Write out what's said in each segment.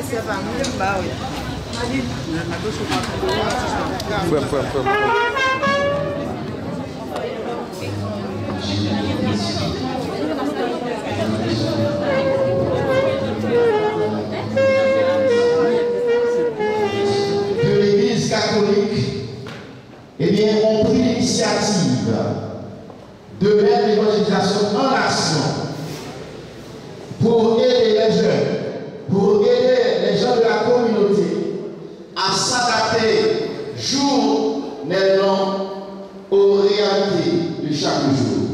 Que l'Église catholique, eh bien, ont pris l'initiative de mettre l'évangélisation en action pour aider les jeunes, pour aider les gens de la communauté à s'adapter journellement aux réalités de chaque jour.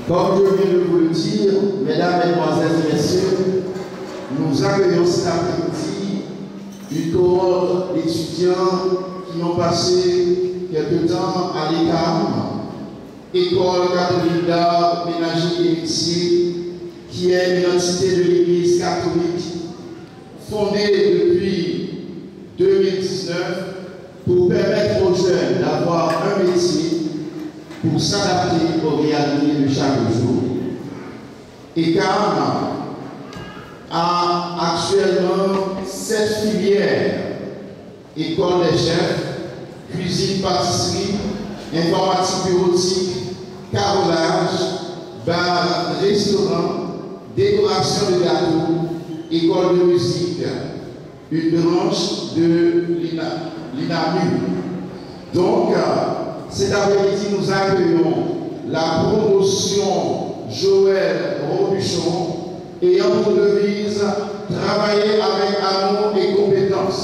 Comme je viens de vous le dire, mesdames, mesdemoiselles et messieurs, nous accueillons cet après-midi une cohorte d'étudiants qui ont passé quelque temps à l'ECAM, École catholique d'art, ménager et métier, qui est une entité de l'Église catholique fondée depuis 2019 pour permettre aux jeunes d'avoir un métier pour s'adapter aux réalités de chaque jour. ECAM a actuellement 7 filières: école des chefs, cuisine, pâtisserie, informatique bureautique, carrelage, bar, restaurant, décoration de gâteaux, école de musique, une branche de l'INAMU. Donc, cet après-midi, nous accueillons la promotion Joël Robuchon ayant pour devise travailler avec amour et compétence.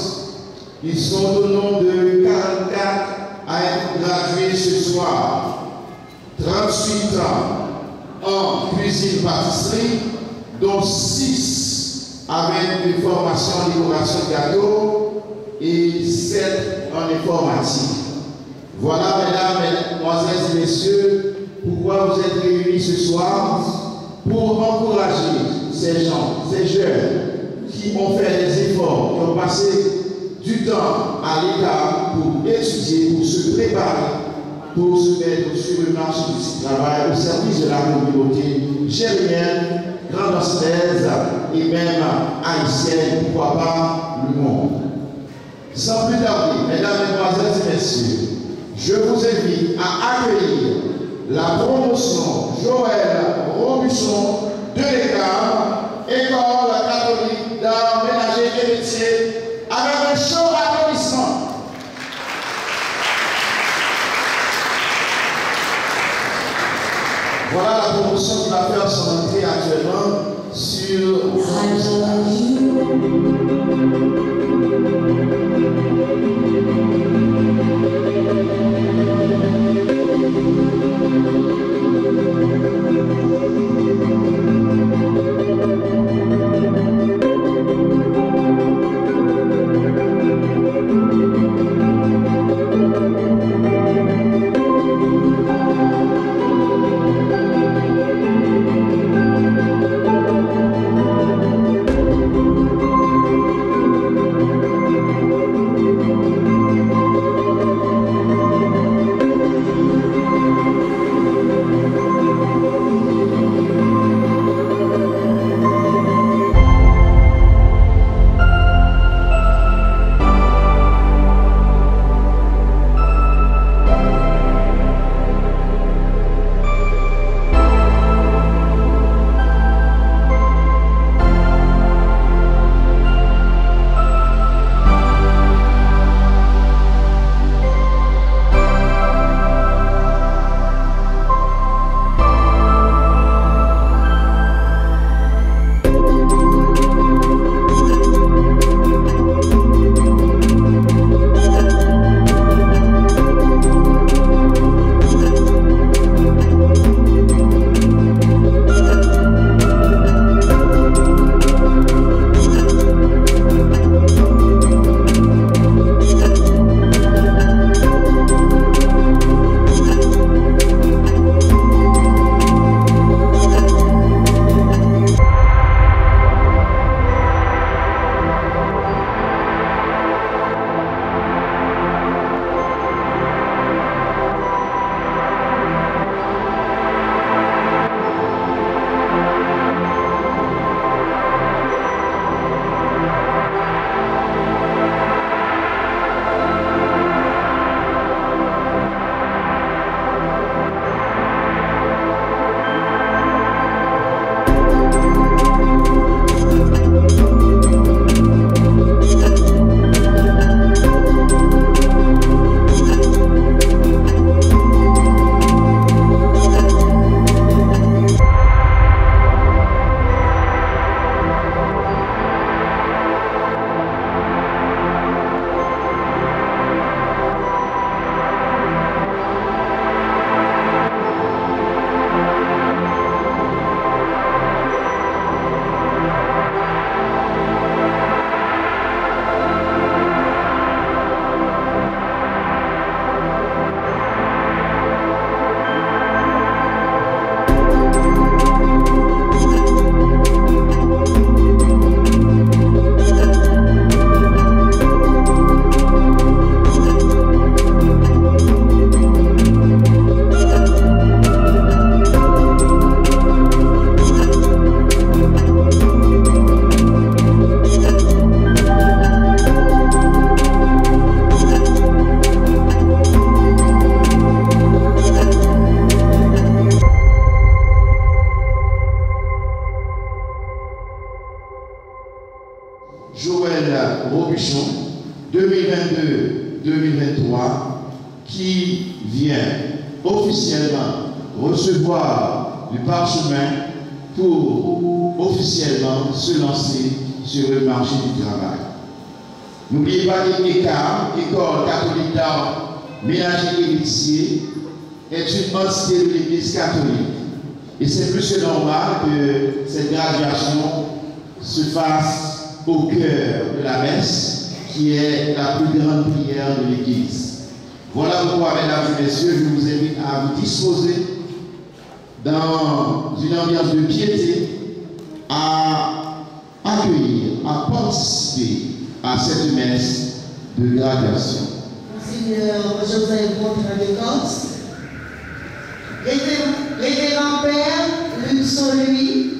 Ils sont au nombre de 44 à être gradués ce soir. 38 ans en cuisine-pâtisserie, dont 6 avec une formation en décoration de gâteaux et 7 en informatique. Voilà, mesdames, mesdemoiselles et messieurs, pourquoi vous êtes réunis ce soir, pour encourager ces gens, ces jeunes qui ont fait des efforts, qui ont passé du temps à l'écart pour étudier, pour se préparer, pour se mettre sur le marché du travail au service de la communauté gérienne, grande-ancellaise et même haïtienne, pourquoi pas le monde. Sans plus tarder, mesdames, mesdemoiselles et messieurs, je vous invite à accueillir la promotion Joël Robuchon de l'ECAM, École catholique d'art, ménager et métier, avec un chaud applaudissement. Voilà la promotion qui va faire son entrée actuellement sur Joël Robuchon, 2022-2023, qui vient officiellement recevoir du parchemin pour officiellement se lancer sur le marché du travail. N'oubliez pas que l'ECAR, École catholique d'art ménager et lycée, est une entité de l'Église catholique. Et c'est plus que normal que cette graduation se fasse au cœur de la messe, qui est la plus grande prière de l'Église. Voilà pourquoi, mesdames et messieurs, je vous invite à vous disposer dans une ambiance de piété à accueillir, à participer à cette messe de graduation. Monseigneur Joseph Bontrain-Descortes, Révérend Père Luc Soluy,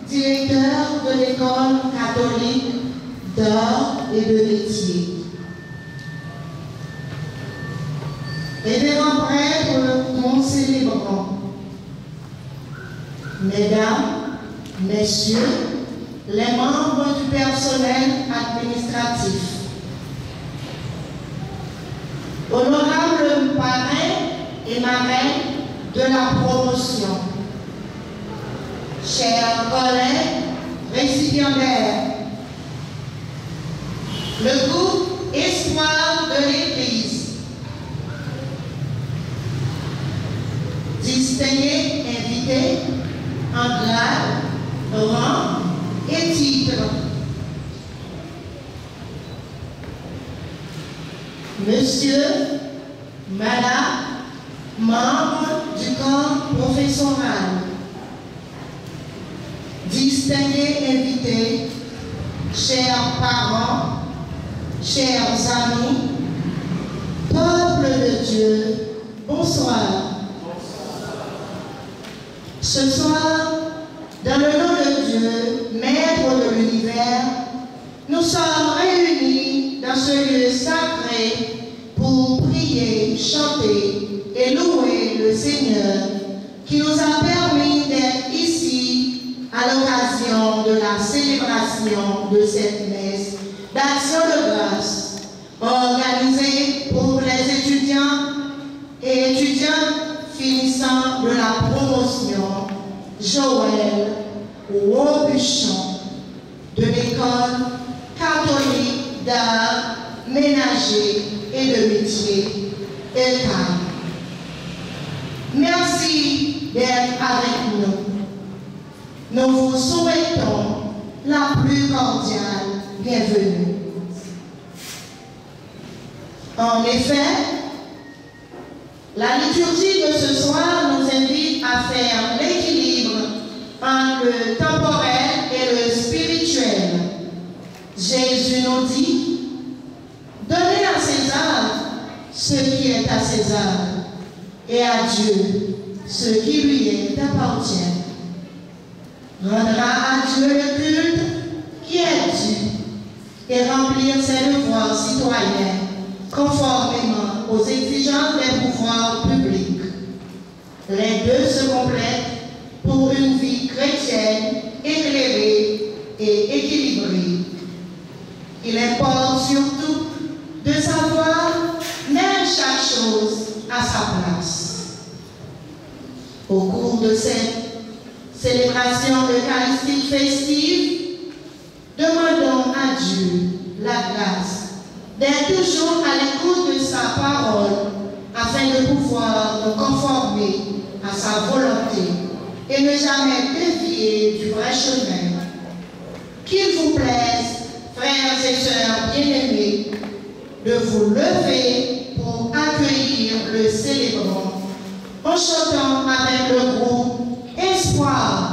directeur de l'école catholique d'art et de métier. Révérend prêtre concélébrant, Mesdames, Messieurs, les membres du personnel administratif, honorables parrains et marraines de la promotion, chers collègues récipiendaires, le groupe Espoir de l'Église, distingués invités en grade, rang et titre, Monsieur, Madame, membres du corps professoral, distingués invités, chers parents, chers amis, peuple de Dieu, bonsoir. Ce soir, dans le nom de Dieu, Maître de l'univers, nous sommes réunis dans ce lieu sacré pour prier, chanter et louer le Seigneur qui nous a permis d'être ici à l'occasion de la célébration de cette messe d'action de grâce organisée pour les étudiants et étudiantes finissant de la promotion Joël Robuchon de l'école catholique d'art, ménager et de métier ECAR. Merci d'être avec nous. Nous vous souhaitons la plus cordiale bienvenue. En effet, la liturgie de ce soir nous invite à faire l'équilibre entre le temporel et le spirituel. Jésus nous dit, donnez à César ce qui est à César et à Dieu ce qui lui appartient. Rendra à Dieu le culte qui est dû et remplir ses devoirs citoyens conformément aux exigences des pouvoirs publics. Les deux se complètent pour une vie chrétienne éclairée et équilibrée. Il importe surtout de savoir mettre chaque chose à sa place. Au cours de cette célébration eucharistique festive, demandons à Dieu la grâce d'être toujours à l'écoute de sa parole afin de pouvoir nous conformer à sa volonté et ne jamais dévier du vrai chemin. Qu'il vous plaise, frères et sœurs bien-aimés, de vous lever pour accueillir le célébrant en chantant avec le groupe Espoir.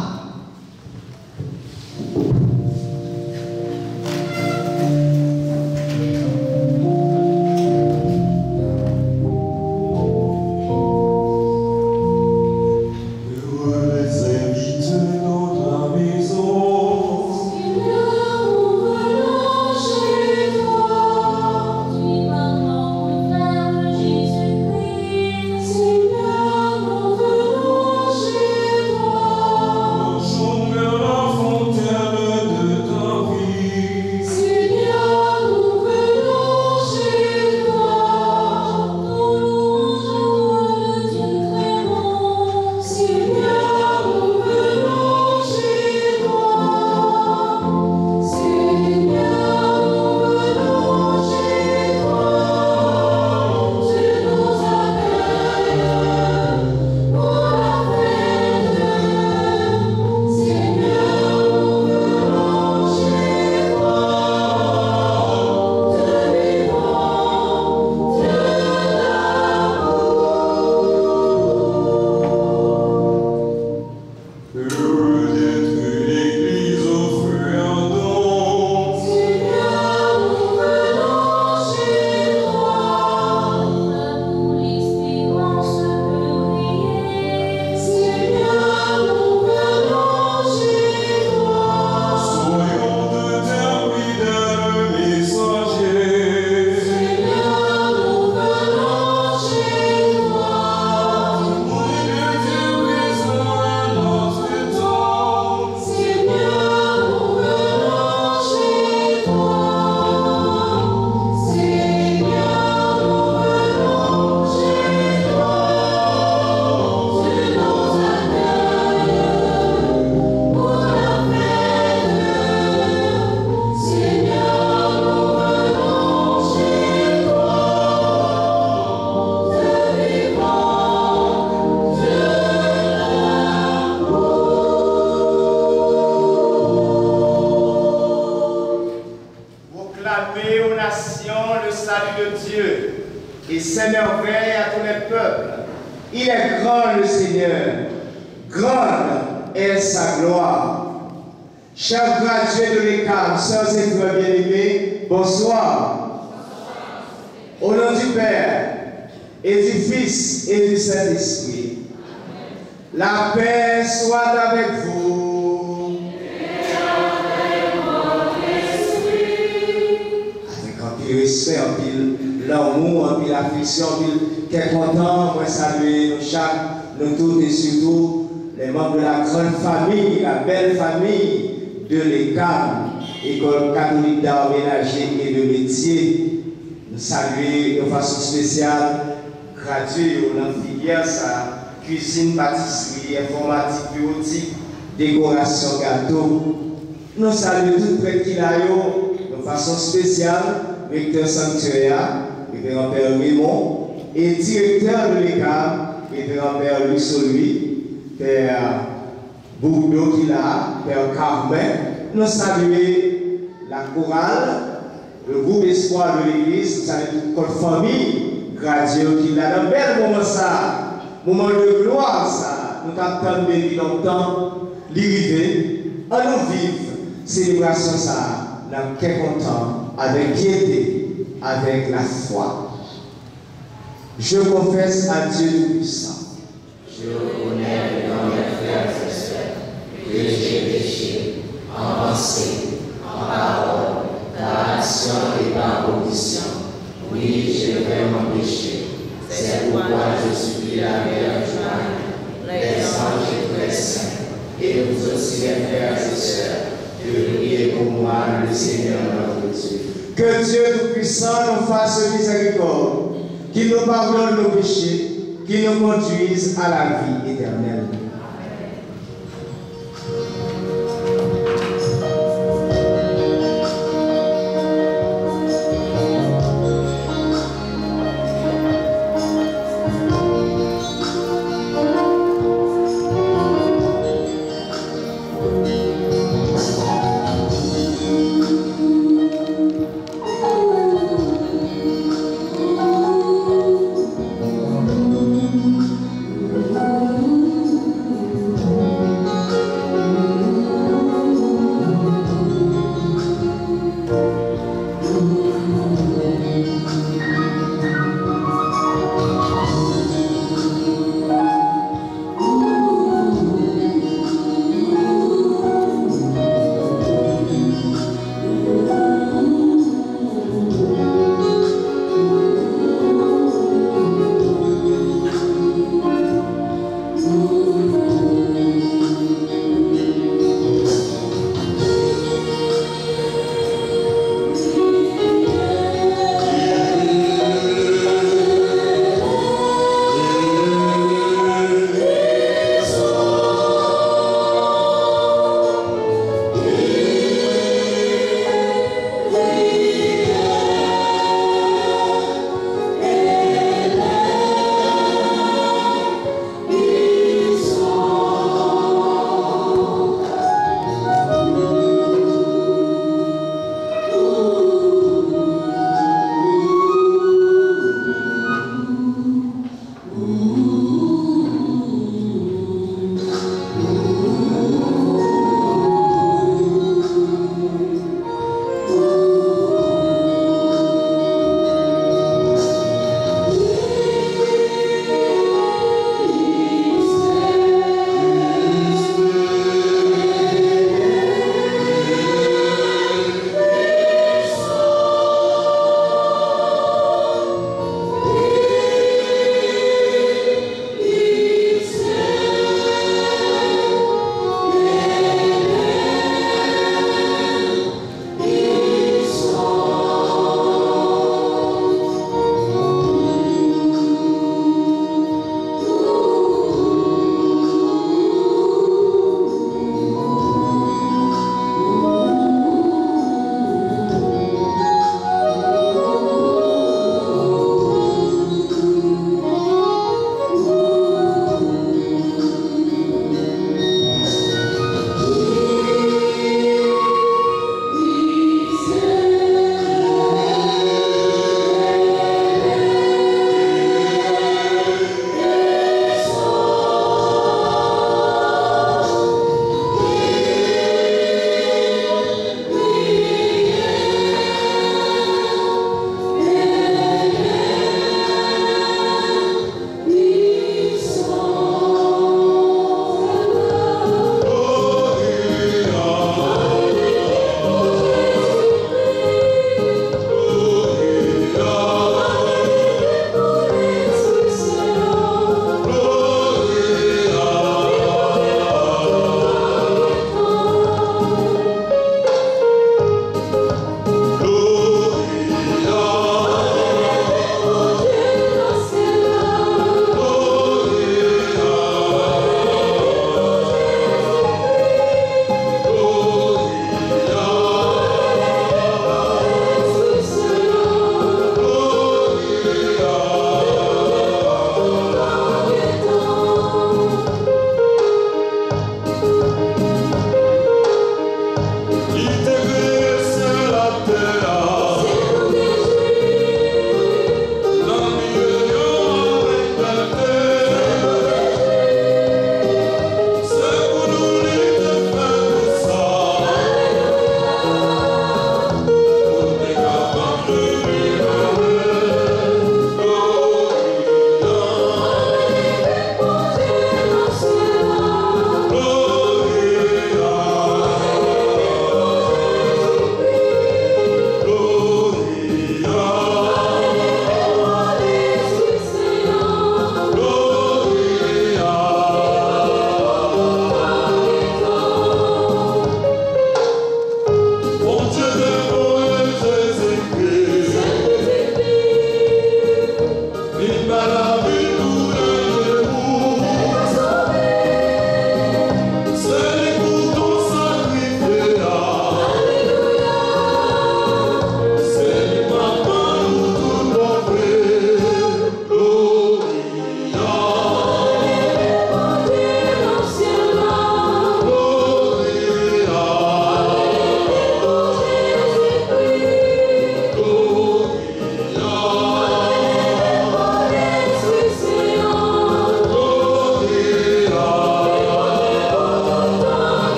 Seigneur, nous venons chez toi. et s'émerveille à tous les peuples. Il est grand le Seigneur, grande est sa gloire. Chers gradués de l'ECAM, sœurs et frères bien-aimés, bonsoir. Au nom du Père, et du Fils, et du Saint-Esprit. La paix soit avec vous. Et avec votre esprit. Avec un peu de respect, un peu l'amour, un peu l'affection, un peu quel content, moi saluer nous chaque, nous tous et surtout les membres de la grande famille, la belle famille de l'ECAM, École catholique d'art ménager et de métier. Nous saluer de façon spéciale, gradués dans la filière, sa cuisine, pâtisserie, informatique, bureautique, décoration, gâteau. Nous saluons tout près qui là, de façon spéciale, recteur sanctuaire, révérend Père Raymond, et directeur de l'ECAM, révérend Père Luxolui, Père Bourdeau qui là, Père Carmen. Nous saluons la chorale, le groupe espoir de l'église, nous saluons toute notre famille, graduée qui là, dans un bel moment ça, moment de gloire ça, nous t'attendons depuis longtemps, l'arrivée, à nous vivre, célébration ça, dans quel content, avec piété, avec la foi. Je confesse à Dieu Tout-Puissant. Je reconnais dans mes frères et sœurs que j'ai péché en pensée, en parole, par action et par omission. Oui, j'ai vraiment péché. C'est pourquoi je supplie la Vierge Marie, les anges et les saints, et vous aussi les frères et sœurs, de prier pour moi, le Seigneur notre Dieu. Que Dieu Tout-Puissant nous fasse miséricorde, qu'il nous pardonne nos péchés, qu'il nous conduise à la vie éternelle.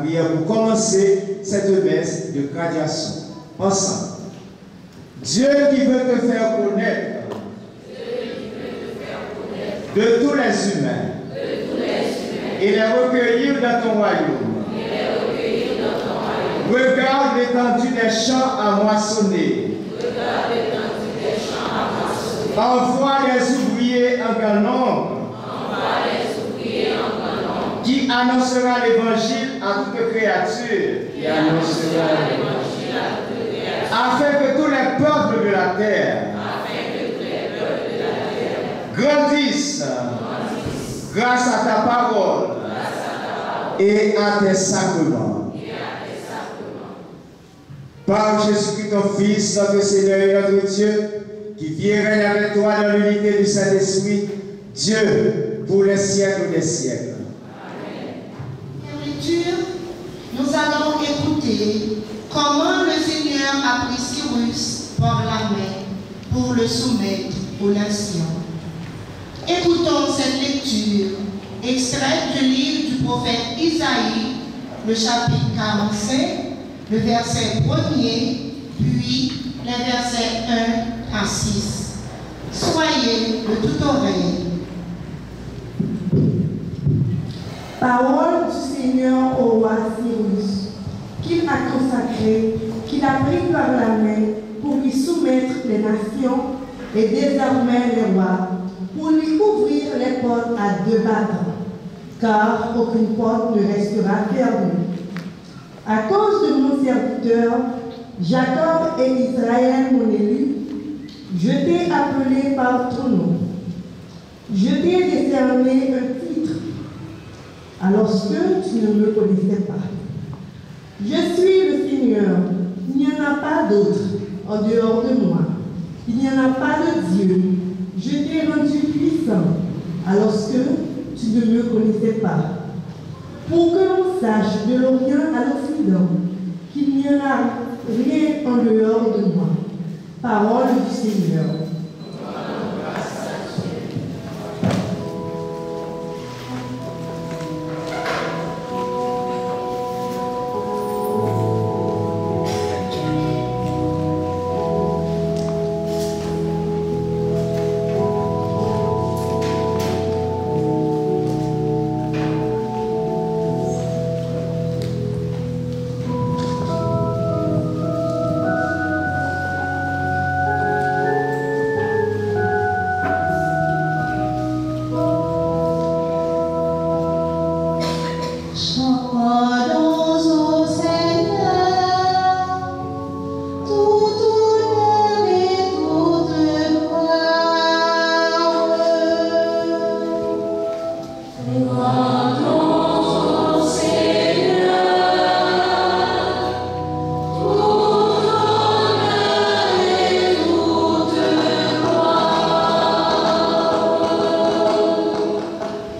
prière pour commencer cette messe de graduation. Ensemble. Dieu qui veut te faire connaître de tous les humains et les recueillir dans ton royaume. Regarde l'étendue des champs à moissonner. Envoie les ouvriers en grand nombre. Qui annoncera l'évangile à toute créature. Afin que tous les peuples de la terre grandissent grâce à ta parole et à tes sacrements. Par Jésus-Christ, ton Fils, notre Seigneur et notre Dieu, qui vit et règne avec toi dans l'unité du Saint-Esprit, Dieu, pour les siècles des siècles. Nous allons écouter comment le Seigneur a pris Cyrus par la main pour le soumettre aux nations. Écoutons cette lecture, extraite du livre du prophète Isaïe, le chapitre 45, le verset 1er, puis les versets 1 à 6. Soyez de toute oreille. Parole du Seigneur au roi Cyrus, qu'il a consacré, qu'il a pris par la main pour lui soumettre les nations et désormais les rois, pour lui ouvrir les portes à deux battants, car aucune porte ne restera fermée. À cause de mon serviteur, Jacob et Israël, mon élu, je t'ai appelé par ton nom. Je t'ai décerné un titre, alors que tu ne me connaissais pas. Je suis le Seigneur, il n'y en a pas d'autre en dehors de moi. Il n'y en a pas de Dieu. Je t'ai rendu puissant, alors que tu ne me connaissais pas. Pour que l'on sache de l'Orient à l'Occident qu'il n'y en a rien en dehors de moi. Parole du Seigneur.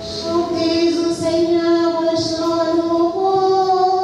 Chantez au Seigneur un chant nouveau.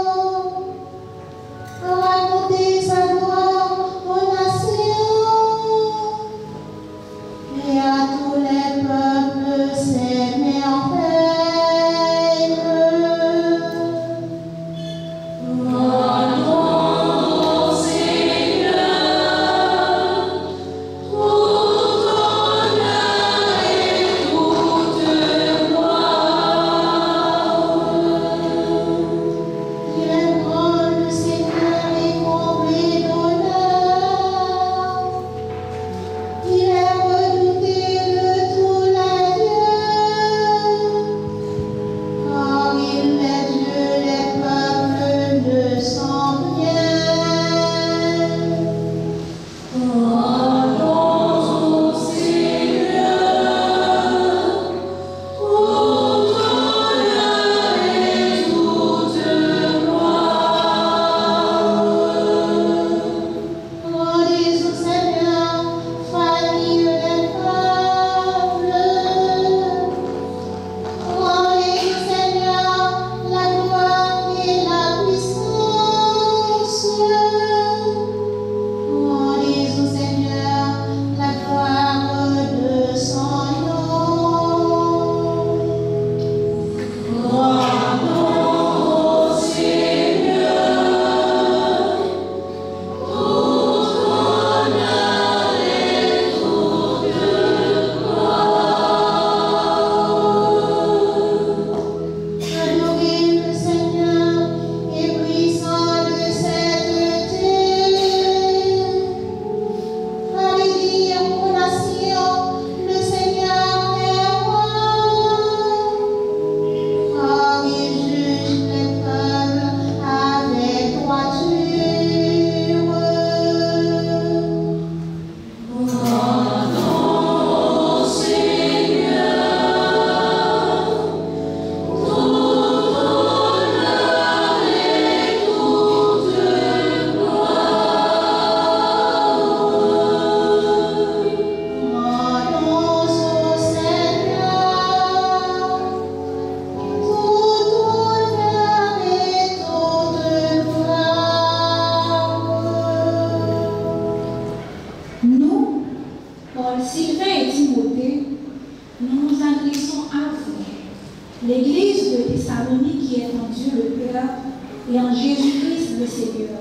et en Jésus-Christ le Seigneur.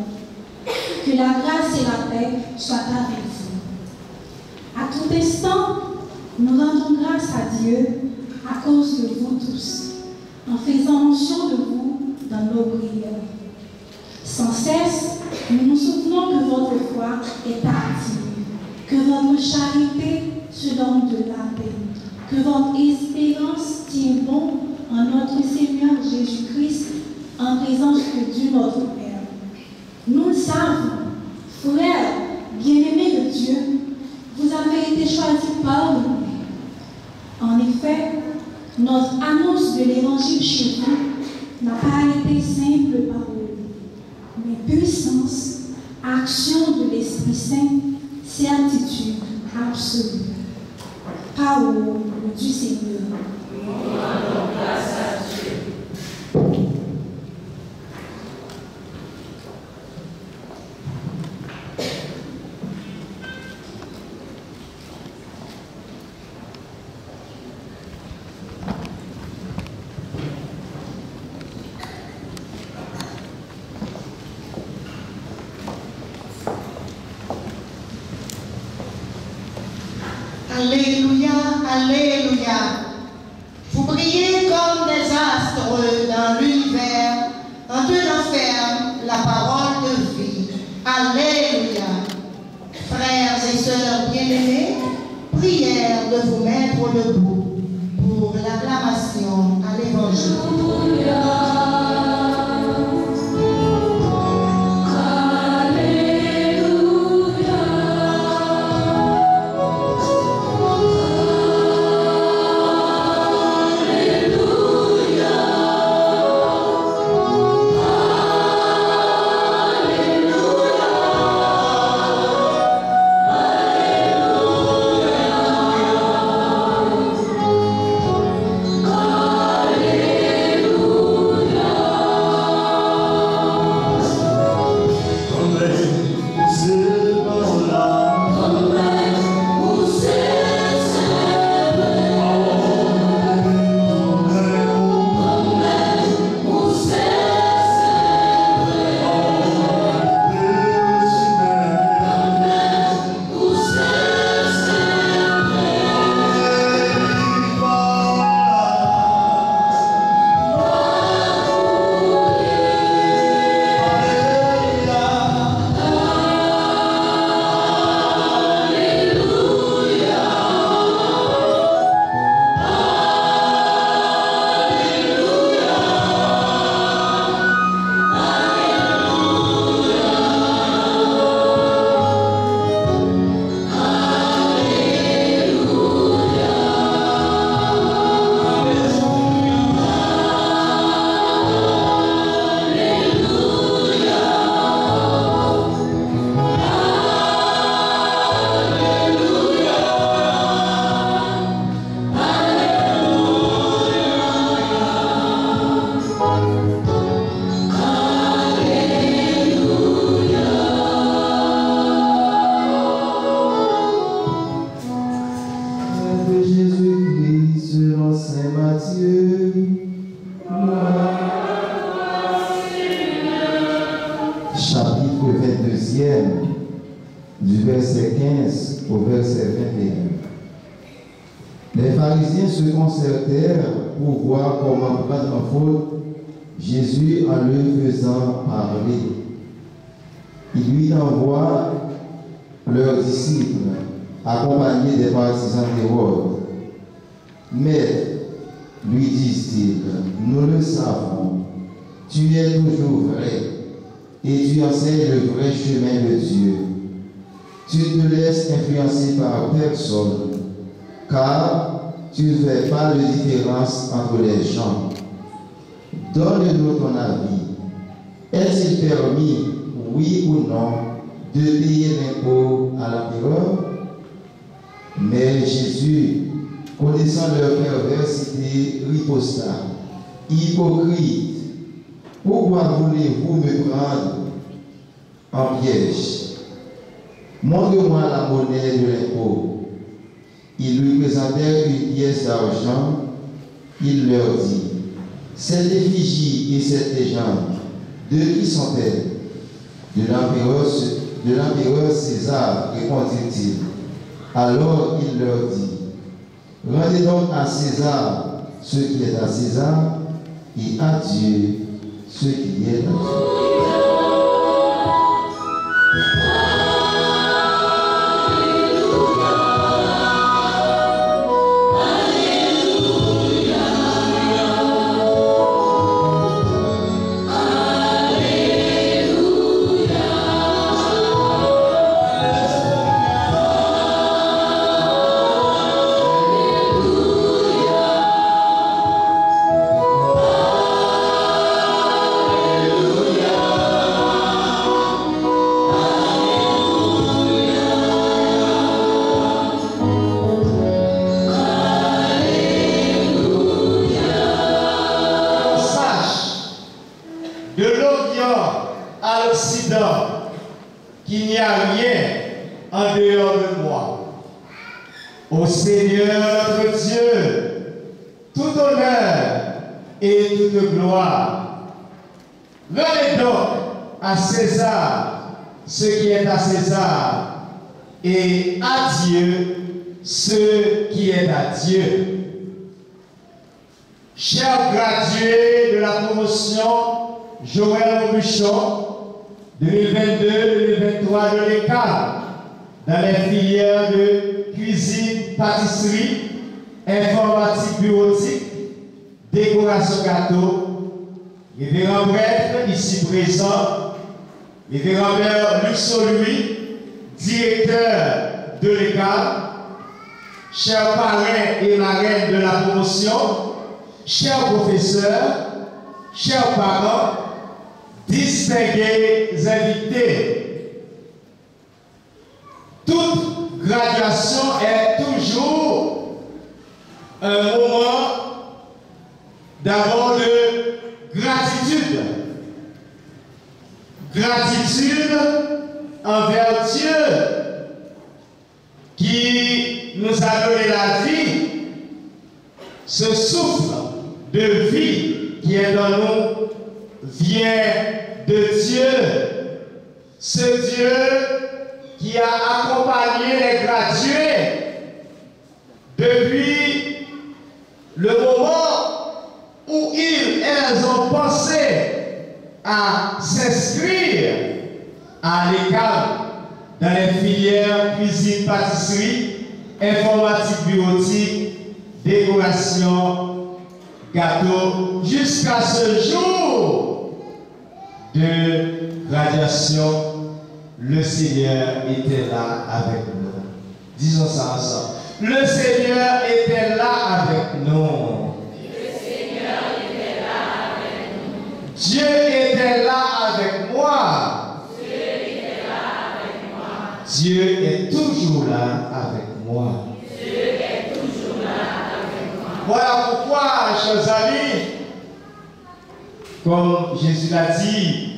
Que la grâce et la paix soient avec vous. À tout instant, nous rendons grâce à Dieu à cause de vous tous, en faisant mention de vous dans nos prières. Sans cesse, nous nous souvenons que votre foi est active, que votre charité se donne de la paix, que votre espérance tient bon en notre Seigneur Jésus-Christ, en présence de Dieu notre Père. Nous le savons, frères, bien-aimés de Dieu, vous avez été choisis par nous. En effet, notre annonce de l'Évangile chez vous n'a pas été simple parole, mais puissance, action de l'Esprit Saint, certitude absolue. Parole du Seigneur. Nous rendons grâce à Dieu. Alléluia, Alléluia. Vous brillez comme des astres dans l'univers en tenant ferme la parole de vie. Alléluia. Frères et sœurs bien-aimés, prière de vous mettre debout pour l'acclamation à l'Évangile. Du verset 15 au verset 21. Les pharisiens se concertèrent pour voir comment prendre en faute Jésus en le faisant parler. Ils lui envoient leurs disciples, accompagnés des partisans d'Hérode. Maître, lui disent-ils, nous le savons, tu es toujours vrai et tu enseignes le vrai chemin de Dieu. Tu ne te laisses influencer par personne, car tu ne fais pas de différence entre les gens. Donne-nous ton avis. Est-il permis, oui ou non, de payer l'impôt à l'empereur? Mais Jésus, connaissant leur perversité, riposta. Hypocrite, pourquoi voulez-vous me prendre en piège? Montre-moi la monnaie de l'impôt. Ils lui présentèrent une pièce d'argent. Il leur dit, cette effigie et cette légende, De qui sont-elles? De l'empereur César, répondit-il. Alors il leur dit, rendez donc à César ce qui est à César, et à Dieu ce qui est à Dieu. Qu'il n'y a rien en dehors de moi. Au Seigneur notre Dieu, tout honneur et toute gloire. Rendez donc à César ce qui est à César, et à Dieu ce qui est à Dieu. Chers gradués de la promotion Joël Aubuchon, 2022-2023 de l'ECAL, dans les filières de cuisine, pâtisserie, informatique bureautique, décoration gâteau, révérend prêtre ici présent, révérend Père Luxo-Louis, directeur de l'ECAL, chers parrains et marraines de la promotion, chers professeurs, chers parents, distingués invités. Toute graduation est toujours un moment d'abord de gratitude. Gratitude envers Dieu qui nous a donné la vie, ce souffle de vie qui est dans nous vient de Dieu, ce Dieu qui a accompagné les gradués depuis le moment où elles ont pensé à s'inscrire à l'ECAL dans les filières cuisine, pâtisserie, informatique bureautique, décoration, gâteau, jusqu'à ce jour de graduation. Le Seigneur était là avec nous. Disons ça ensemble. Le Seigneur était là avec nous. Le Seigneur était là avec nous. Dieu était là avec moi. Dieu était là avec moi. Dieu est toujours là avec moi. Dieu est toujours là avec moi. Voilà pourquoi, chers amis, comme Jésus l'a dit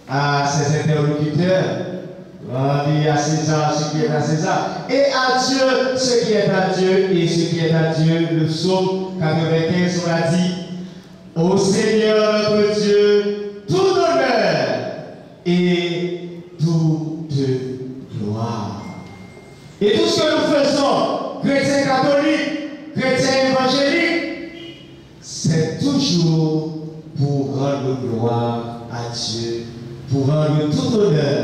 à ses interlocuteurs, rendez à César ce qui est à César, et à Dieu ce qui est à Dieu, et ce qui est à Dieu. Le psaume 95, on l'a dit, au Seigneur notre Dieu, tout honneur et toute gloire. Et tout ce que nous faisons, chrétiens catholiques, chrétiens évangéliques, c'est toujours pour rendre gloire à Dieu, pour rendre tout honneur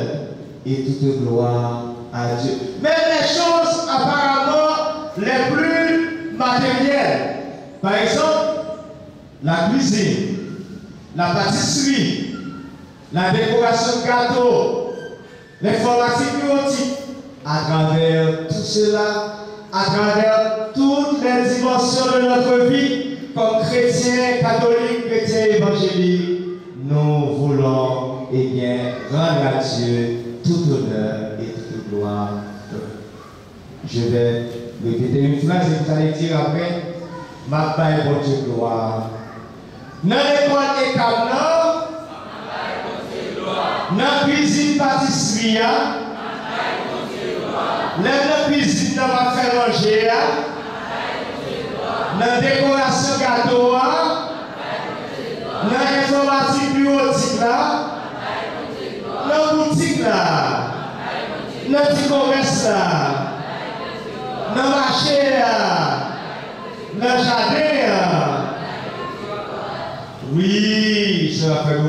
et toute gloire à Dieu. Mais les choses apparemment les plus matérielles, par exemple, la cuisine, la pâtisserie, la décoration de gâteau, l'informatique bureautique, à travers tout cela, à travers toutes les dimensions de notre vie, comme chrétiens catholiques, chrétiens évangéliques, nous voulons rendre à Dieu tout honneur et toute gloire. Je vais répéter une phrase et vous allez dire après, ma paix pour Dieu gloire. Dans l'école et Camnon, dans la cuisine pâtisserie, dans la cuisine dans la faire manger, dans la décoration gâteau, dans l'informatique bureautique là,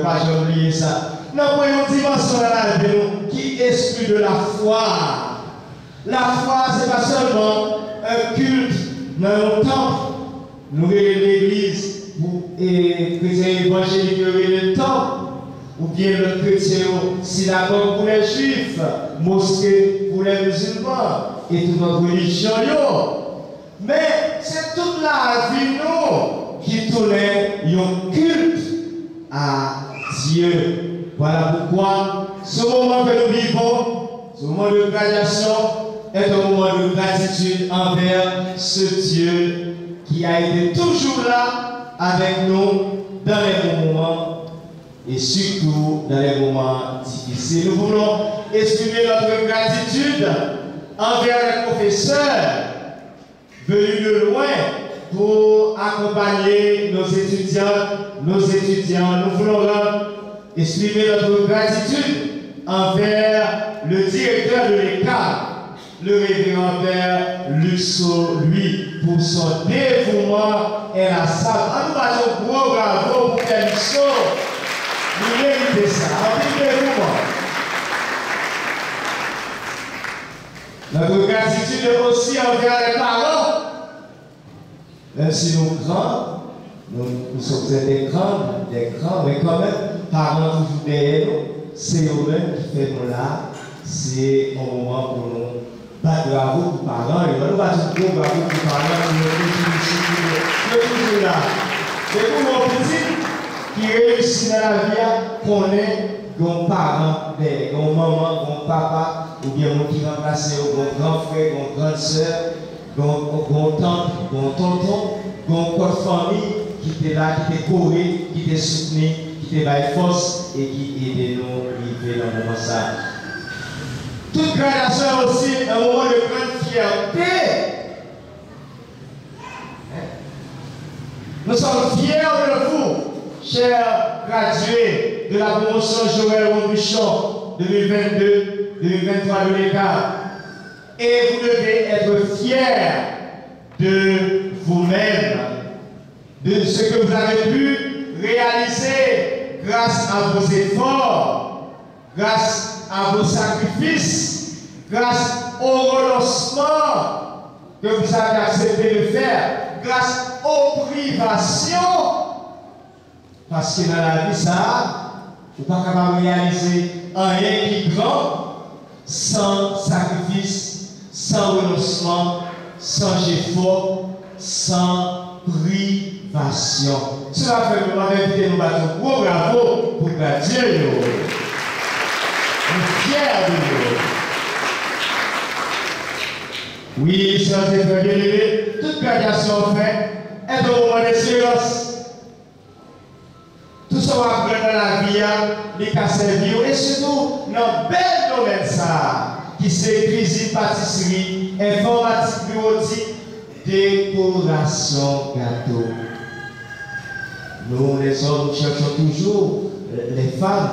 pas oublier ça. Nous avons une dimension dans la vie qui exclut de la foi. La foi, ce n'est pas seulement un culte dans nos temples. Nous avons l'église et chrétiens évangéliques, le temple, ou bien le chrétien synagogue pour les juifs, mosquée pour les musulmans et toute notre religion. Mais c'est toute la vie nous qui tournait un culte à Dieu. Voilà pourquoi ce moment que nous vivons, ce moment de gradation, est un moment de gratitude envers ce Dieu qui a été toujours là avec nous dans les moments et surtout dans les moments difficiles. Nous voulons exprimer notre gratitude envers les professeurs venus de loin pour accompagner nos étudiants. Nous voulons exprimer notre gratitude envers le directeur de l'école, le révérend Père Lusso, lui, pour son dévouement et la salle. Nous battons gros bravo pour Père Lusso. Nous méritons ça. En dévouement. Notre gratitude est aussi envers les parents. Même si nous grands, nous sommes des grands, mais quand même, parents toujours derrière nous, c'est eux-mêmes qui font nous là. C'est un moment pour nous battre bravo pour parents. Et nous battons bravo pour parents. Nous sommes toujours là. Et pour nos petits qui réussissent dans la vie, qu'on est nos parents, nos mamans, nos papas, ou bien nos qui remplacent, nos grands frères, nos grandes sœurs, nos tantes, nos tontons, nos corps famille qui étaient là, qui étaient corés, qui étaient soutenus, qui étaient by force et qui aidaient nous à vivre dans le moment ça. Toute gradation aussi, un moment de grande fierté. Nous sommes fiers de vous, chers gradués de la promotion Joël Robuchon 2022-2023 de l'État. Et vous devez être fiers de vous-même, de ce que vous avez pu réaliser grâce à vos efforts, grâce à vos sacrifices, grâce au renoncement que vous avez accepté de faire, grâce aux privations. Parce que dans la vie, ça, vous n'êtes pas capable de réaliser rien qui est grand sans sacrifice, sans renoncement, sans effort, sans privation. Cela fait que nous avons invité nous battre gros bravo pour Dieu. Nous sommes fiers de nous. Oui, chers et frères bien-aimés, toute gradation faite est un moment de silence. Tout ce qu'on va faire dans la vie, les cas servir, et surtout dans le bel domaine ça, qui c'est cuisine, pâtisserie, informatique, bureautique, décoration, gâteau. Nous, les hommes, nous cherchons toujours les femmes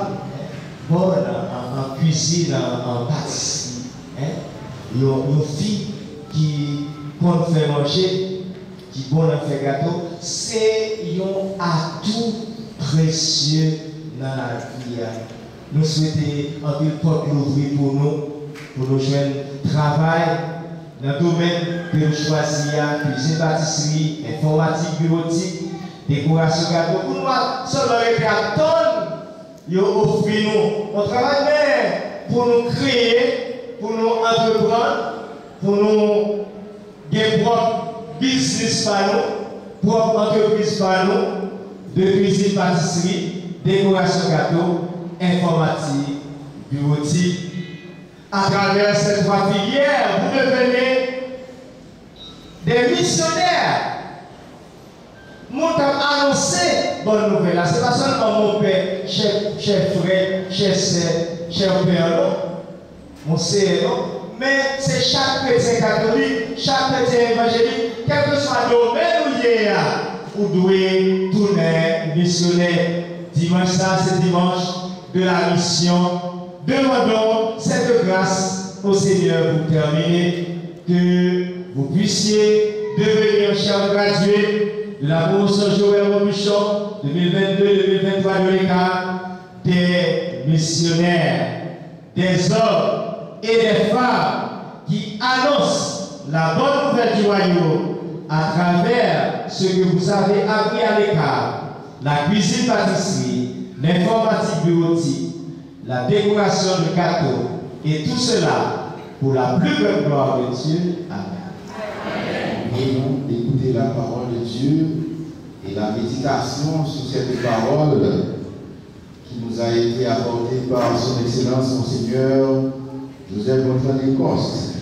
bonnes en cuisine, en pâtisserie. Nos filles qui vont faire manger, qui vont faire gâteau, c'est un atout précieux dans la vie. Nous souhaitons en toute porte l'ouvrir pour nous joindre travail dans le domaine que nous choisissons, cuisine, pâtisserie, informatique, bureautique, décoration gâteau. Pour nous, seulement les cartons, ils offrent nous. On travaille mais pour nous créer, pour nous entreprendre, pour nous gagner propre business par nous, propre entreprise par nous, de cuisine, pâtisserie, décoration gâteau, informatique, bureautique. À travers ces trois filières, vous devenez des missionnaires. Nous avons annoncé bonne nouvelle. Ce n'est pas seulement mon père, cher frère, cher sœur, cher père, non. Mon sœur, non. Mais c'est chaque chrétien catholique, chaque chrétien évangélique, quel que soit le domaine où il y a, vous devez tourner missionnaire. Dimanche, ça, c'est dimanche de la mission. Demandons cette grâce au Seigneur pour terminer, que vous puissiez devenir chers gradués de la promotion Joël Robuchon 2022-2023 de l'ECA, des missionnaires, des hommes et des femmes qui annoncent la bonne nouvelle du royaume à travers ce que vous avez appris à l'ECA, la cuisine pâtisserie, l'informatique bureautique, la décoration de gâteaux, et tout cela pour la plus grande gloire de Dieu. Amen. Nous écouter la parole de Dieu et la méditation sur cette parole qui nous a été apportée par son Excellence Monseigneur Joseph Gonfalé Coste,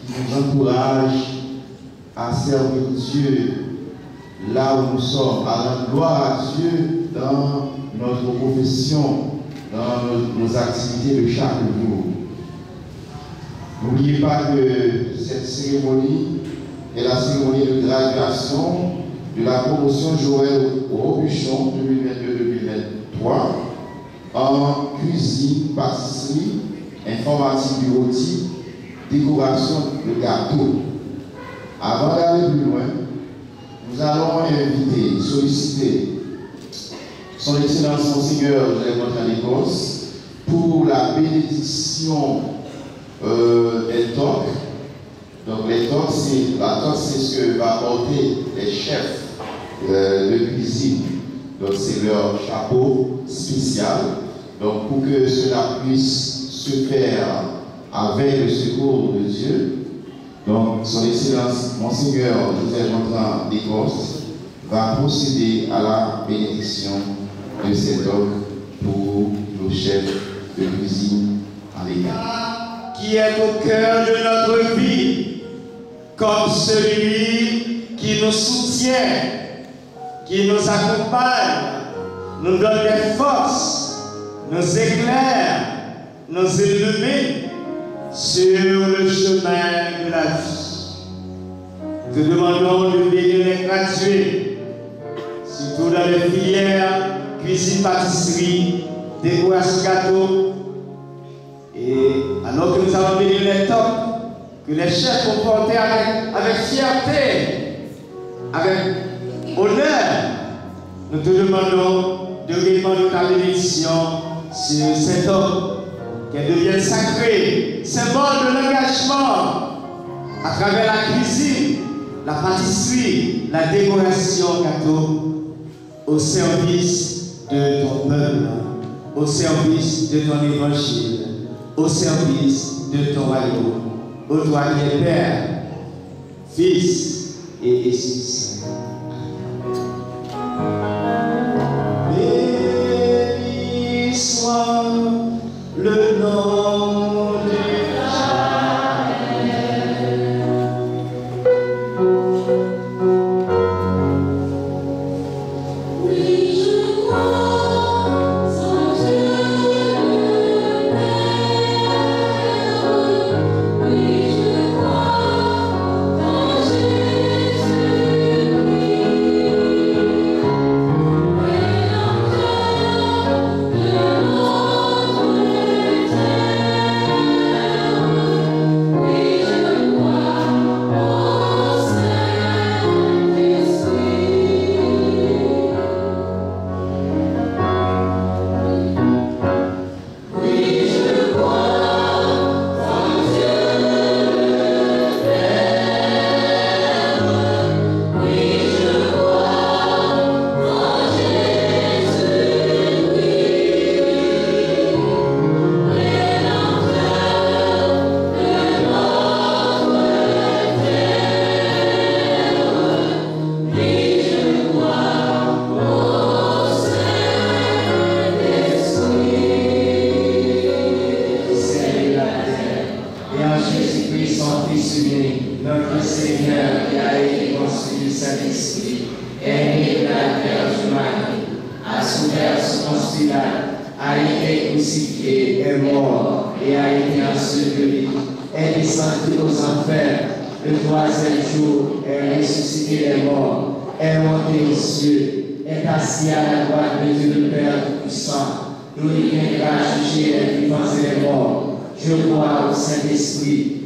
qui nous encourage à servir Dieu là où nous sommes, à rendre gloire à Dieu dans notre profession, dans nos activités de chaque jour. N'oubliez pas que cette cérémonie est la cérémonie de graduation de la promotion Joël Robuchon 2022-2023 en cuisine, pâtisserie, informatique bureautique, décoration de gâteaux. Avant d'aller plus loin, nous allons inviter, solliciter son Excellence Monseigneur Joseph Gonfalé Coste pour la bénédiction des toques. Donc les toques, c'est ce que va porter les chefs de cuisine. Donc c'est leur chapeau spécial. Donc pour que cela puisse se faire avec le secours de Dieu, donc son Excellence Monseigneur Joseph Gonfalé Coste va procéder à la bénédiction de ces toques pour nos chefs de cuisine à l'égard. Qui est au cœur de notre vie, comme celui qui nous soutient, qui nous accompagne, nous donne des forces, nous éclaire, nous illumine sur le chemin de la vie. Te demandons de bénir les gradués, surtout dans les filières cuisine, pâtisserie, décoration gâteau. Et alors que nous avons béni les tops, que les chefs vont porter avec fierté, avec honneur, nous te demandons de répandre ta bénédiction sur cet homme, qu'elle devienne sacrée, symbole de l'engagement à travers la cuisine, la pâtisserie, la décoration gâteau, au service de ton peuple, au service de ton évangile, au service de ton royaume, ô toi qui es Père, Fils et Esprit Saint. Béni soit le nom de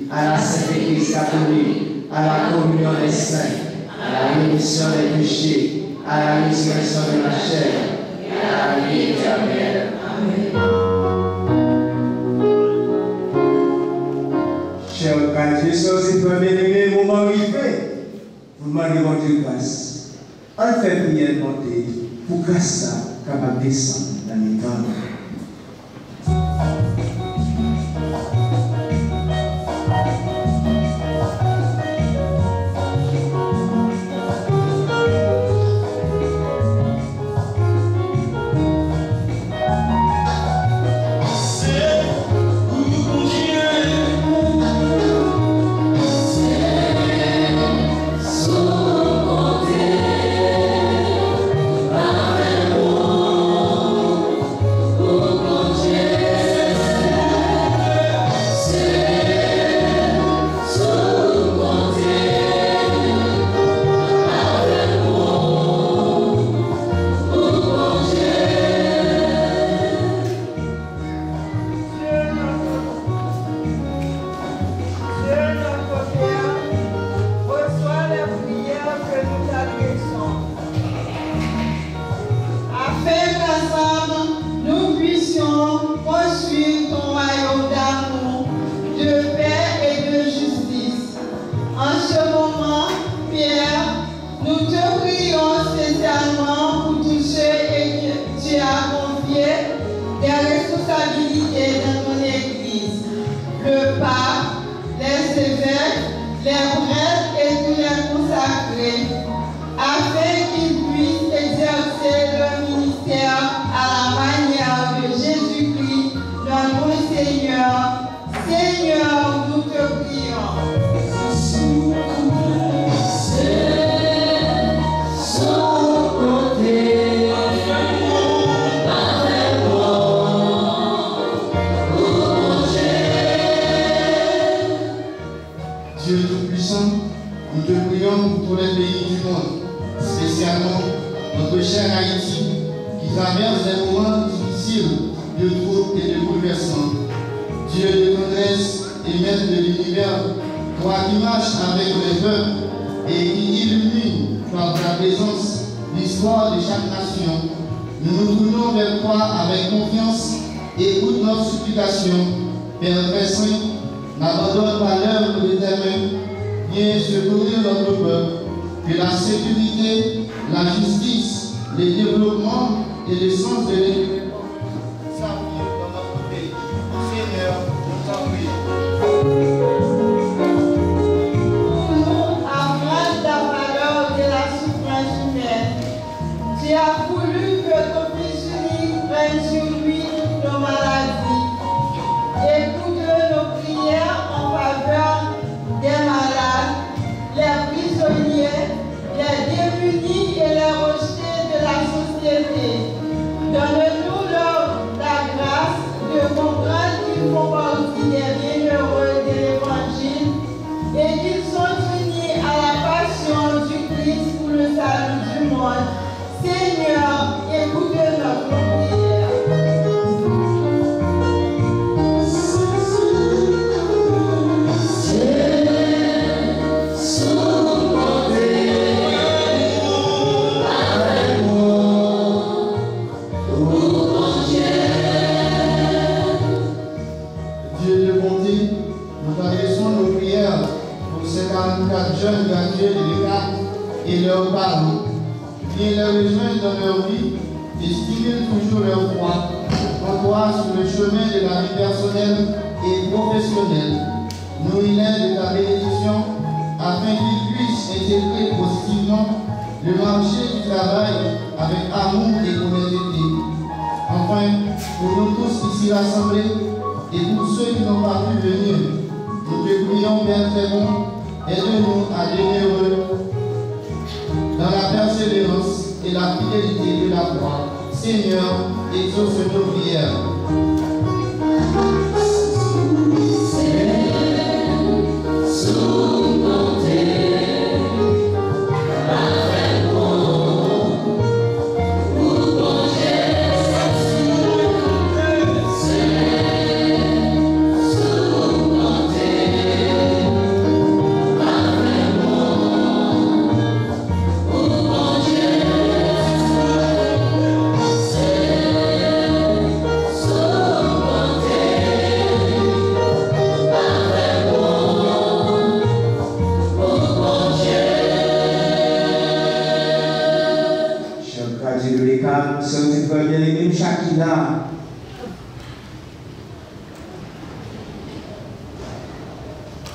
à la Sainte Église catholique, à la communion des saints, à la rémission des péchés, à la résurrection de la chair et à la vie éternelle. Amen. Chers frères et sœurs, si vous bien-aimés, moment arrivé, vous demandez mon Dieu grâce. On fait prière monter pour grâce ça capable de descendre dans les temps.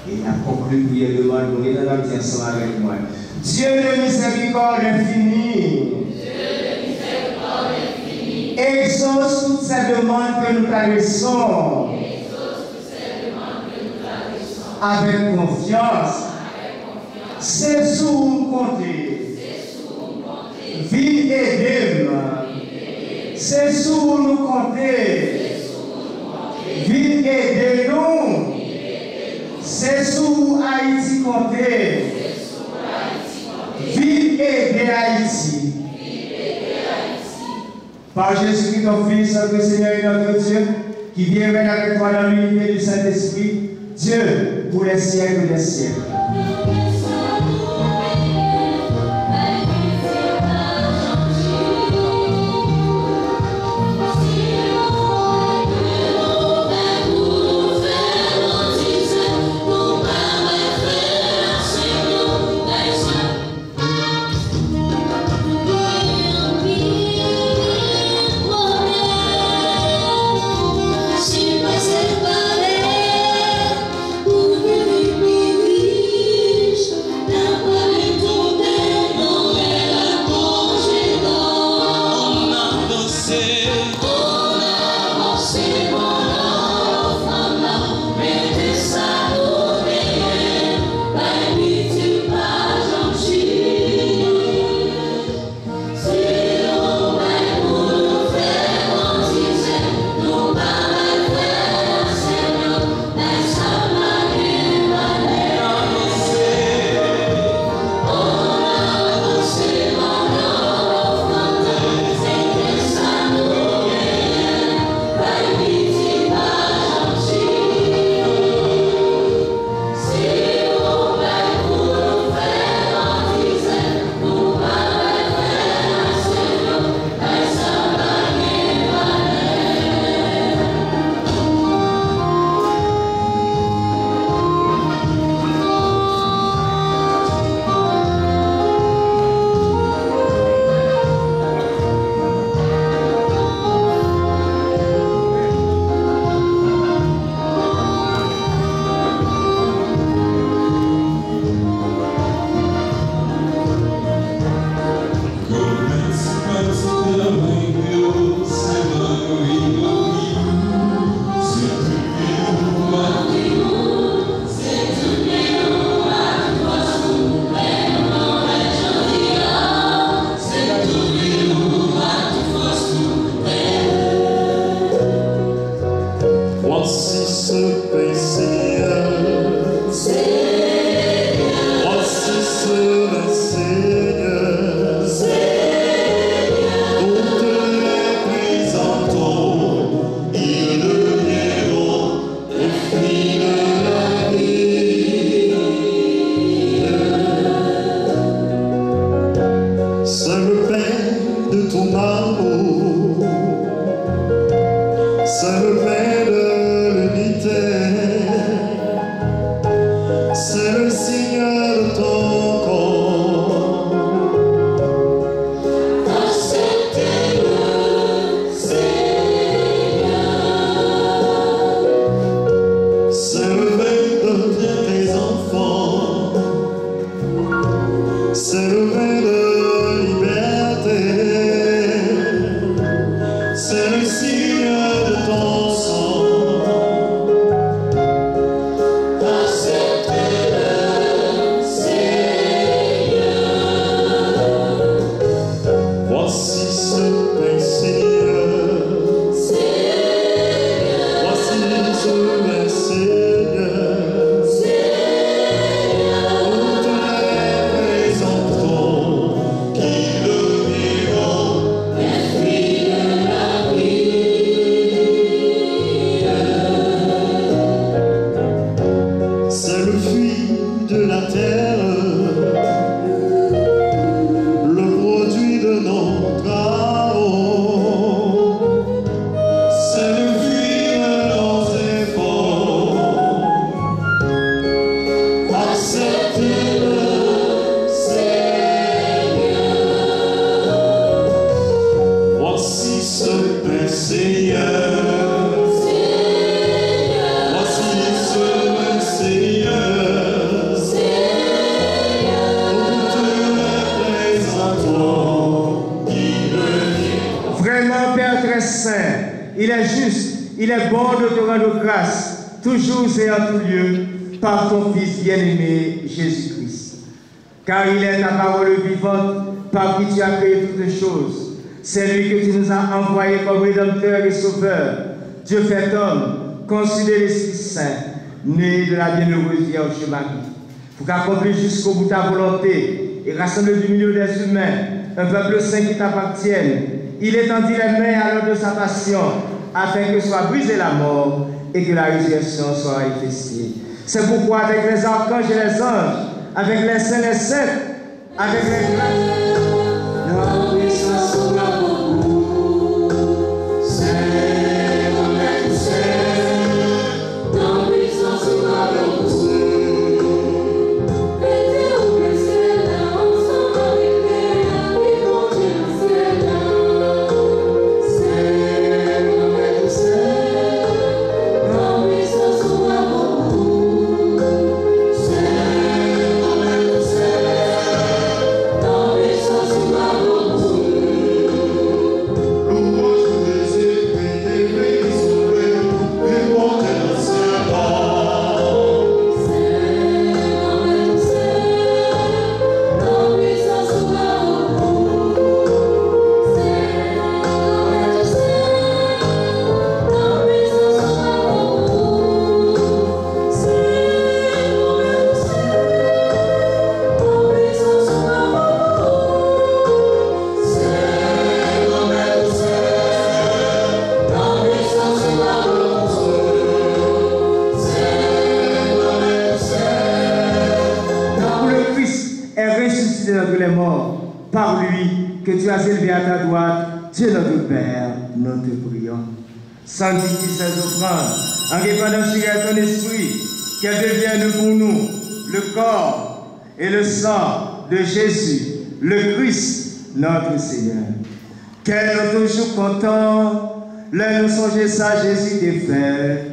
Et la conclue prière demande, nous allons dire ensemble avec moi. Dieu de miséricorde infinie, exauce toutes ces demandes que nous t'adressons avec confiance. C'est sous nous compter. Vive et dème. C'est sous nous compter. Vive et nous. C'est sous Haïti compter. Vive et de Haïti. Par Jésus-Christ, ton Fils, notre Seigneur et notre Dieu, qui vient avec toi dans l'unité du Saint-Esprit, Dieu, pour les siècles des siècles. C'est le signe de ton sang. est juste, il est bon de te rendre grâce, toujours et en tout lieu, par ton Fils bien-aimé, Jésus-Christ. Car il est ta parole vivante, par qui tu as créé toutes choses. C'est lui que tu nous as envoyé comme Rédempteur et Sauveur, Dieu fait homme, conçu de l'Esprit Saint, né de la bienheureuse Vierge Marie, pour qu'accomplir jusqu'au bout ta volonté et rassembler du milieu des humains un peuple saint qui t'appartienne. Il étendit les mains à l'heure de sa passion, afin que soit brisée la mort et que la résurrection soit manifestée. C'est pourquoi avec les archanges et les anges, avec les saints et les saintes, avec les grâces, la puissance soit beaucoup, c'est comme elle sait, la puissance soit beaucoup. Mettez au plus c'est là, ensemble avec les là, puis mon Dieu c'est là, c'est comme elle sait, la puissance soit beaucoup, c'est comme elle sait, la puissance soit beaucoup. d'entre les morts, par lui que tu as élevé à ta droite, Dieu notre Père, nous te prions. Sanctifie ces offrandes, en répandant sur elle ton esprit, qu'elle devienne pour nous le corps et le sang de Jésus, le Christ, notre Seigneur. Qu'elle nous toujours content, là nous songeons ça, Jésus t'est fait.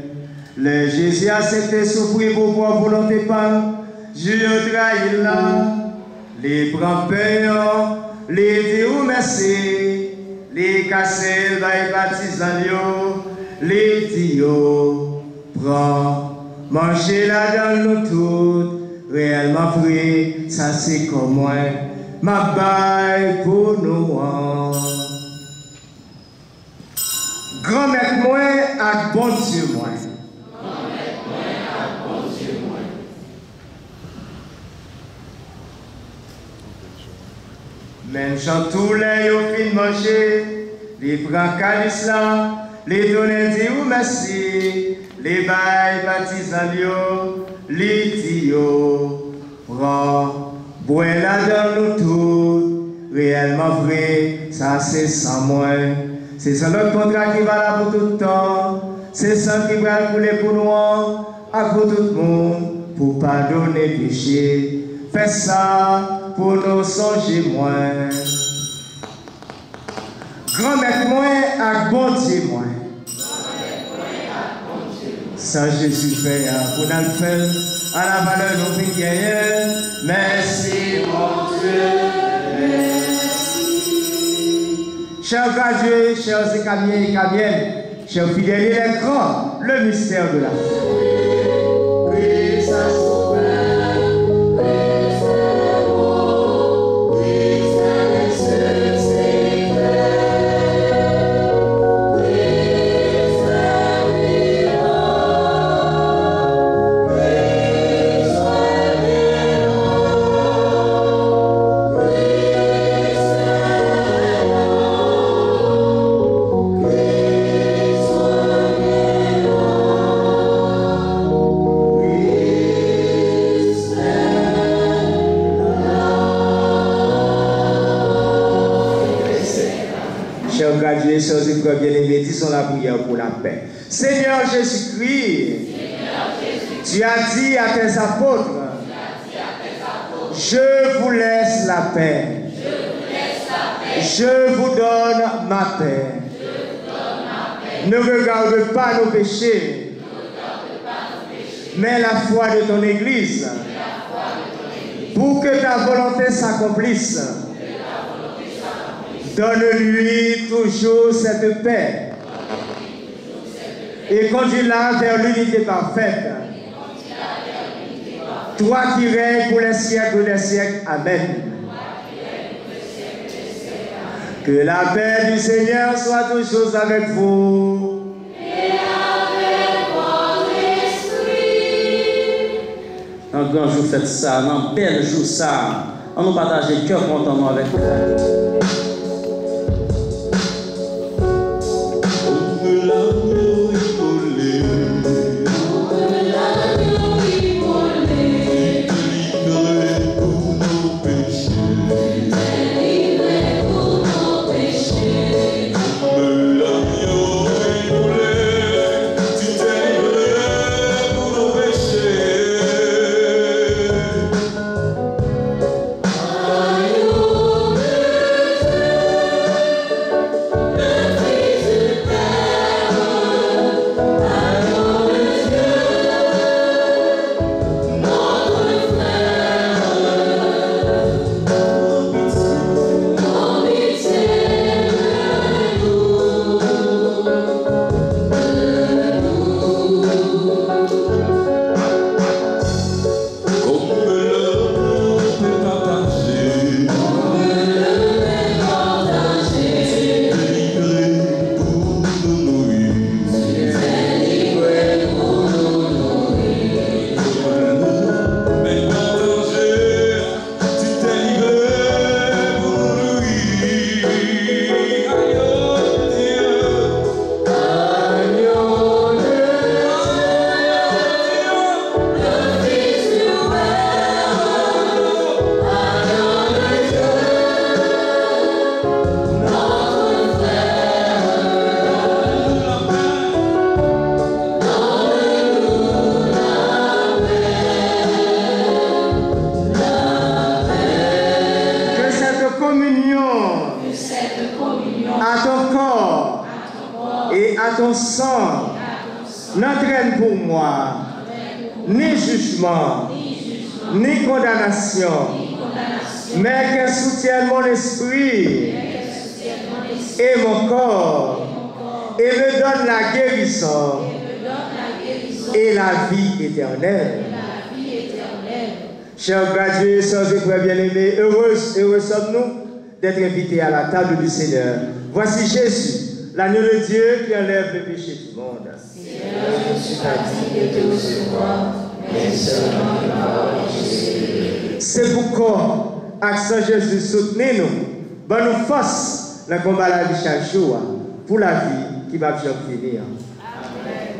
Le Jésus a accepté souffrir pour voir volonté par, Dieu trahi là, les prend peur, les dire merci, les casser, les baptisants, les dire, prends, mangez là dans nous toutes, réellement frère, ça c'est comme moi, ma baille pour nous. Grand-mère moi, à bon Dieu moi. Même chant tous les au fin manger, les prend calice là, les donner dire merci, les bails baptisants, les tio, prend, bois là dans nous tous, réellement vrai, ça c'est sans moi. C'est ça notre contrat qui va là pour tout le temps, c'est ça qui va couler pour nous, à pour tout le monde, pour pardonner péché. Fais ça pour nous songer moins. Grand-mère moins à bon Dieu moins. Ça Jésus fait pour nous faire à la valeur de nos prières. Merci mon Dieu. Merci. Chers gradués, chers écamiens et camiennes, chers fidèles et les grands, le mystère de la foi. Christ a sauvé. Chers épreuves bien-aimés, disons la prière pour la paix. Seigneur Jésus-Christ, tu as dit à tes apôtres, je vous laisse la paix. Je vous donne ma paix. Ne regarde pas nos péchés, mais la foi de ton Église, pour que ta volonté s'accomplisse. Donne-lui toujours cette paix et conduis-la vers l'unité parfaite. Toi qui règnes pour les siècles des siècles. Amen. Que la paix du Seigneur soit toujours avec vous. Et avec votre esprit. Un grand jour faites ça, un bel jour ça. On nous partage le cœur content avec vous. Ton sang n'entraîne pour moi ni jugement, ni condamnation, mais qu'elle soutienne mon esprit et mon corps et me donne la guérison et la vie éternelle. Chers gradués, sœurs et frères bien-aimés, heureux sommes-nous d'être invités à la table du Seigneur. Voici Jésus, l'agneau de Dieu qui enlève le péché du monde. Seigneur, je ne suis pas digne de te recevoir, mais seulement une parole et je serai. C'est pourquoi, accent Jésus, soutenez-nous, bonne force dans le combat la vie chaque jour, pour la vie qui va bien finir. Amen. Amen.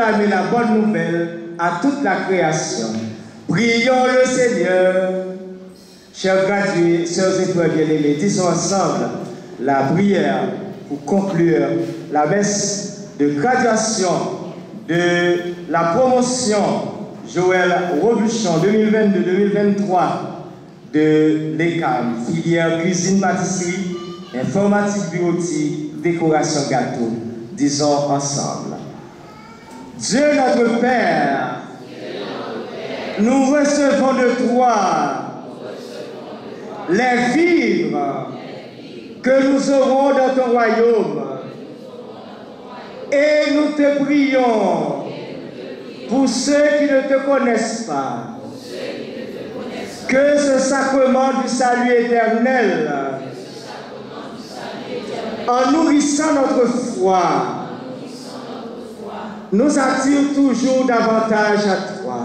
proclamer la bonne nouvelle à toute la création. Prions le Seigneur. Chers gradués, sœurs et frères bien-aimés, disons ensemble la prière pour conclure la messe de graduation de la promotion Joël Robuchon 2022-2023 de l'ECAM, filière cuisine pâtisserie, informatique bureautique, décoration gâteau. Disons ensemble. Dieu notre Père, nous recevons de toi les vivres que nous aurons dans ton royaume. Et nous te prions pour ceux qui ne te connaissent pas, que ce sacrement du salut éternel, en nourrissant notre foi, nous attire toujours davantage à toi.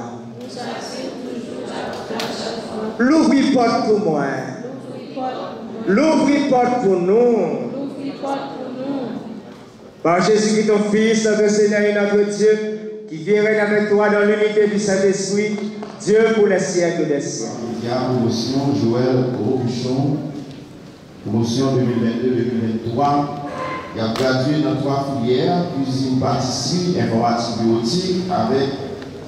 L'ouvre-porte pour moi. L'ouvre-porte pour nous. Par Jésus-Christ, ton Fils, notre Seigneur et notre Dieu, qui vient régner avec toi dans l'unité du Saint-Esprit, Dieu pour les siècles des siècles. Il y a promotion Joël Robuchon, promotion 2022-2023. Il a gradué dans 3 filières, cuisine, pâtisserie, informatique bureautique, avec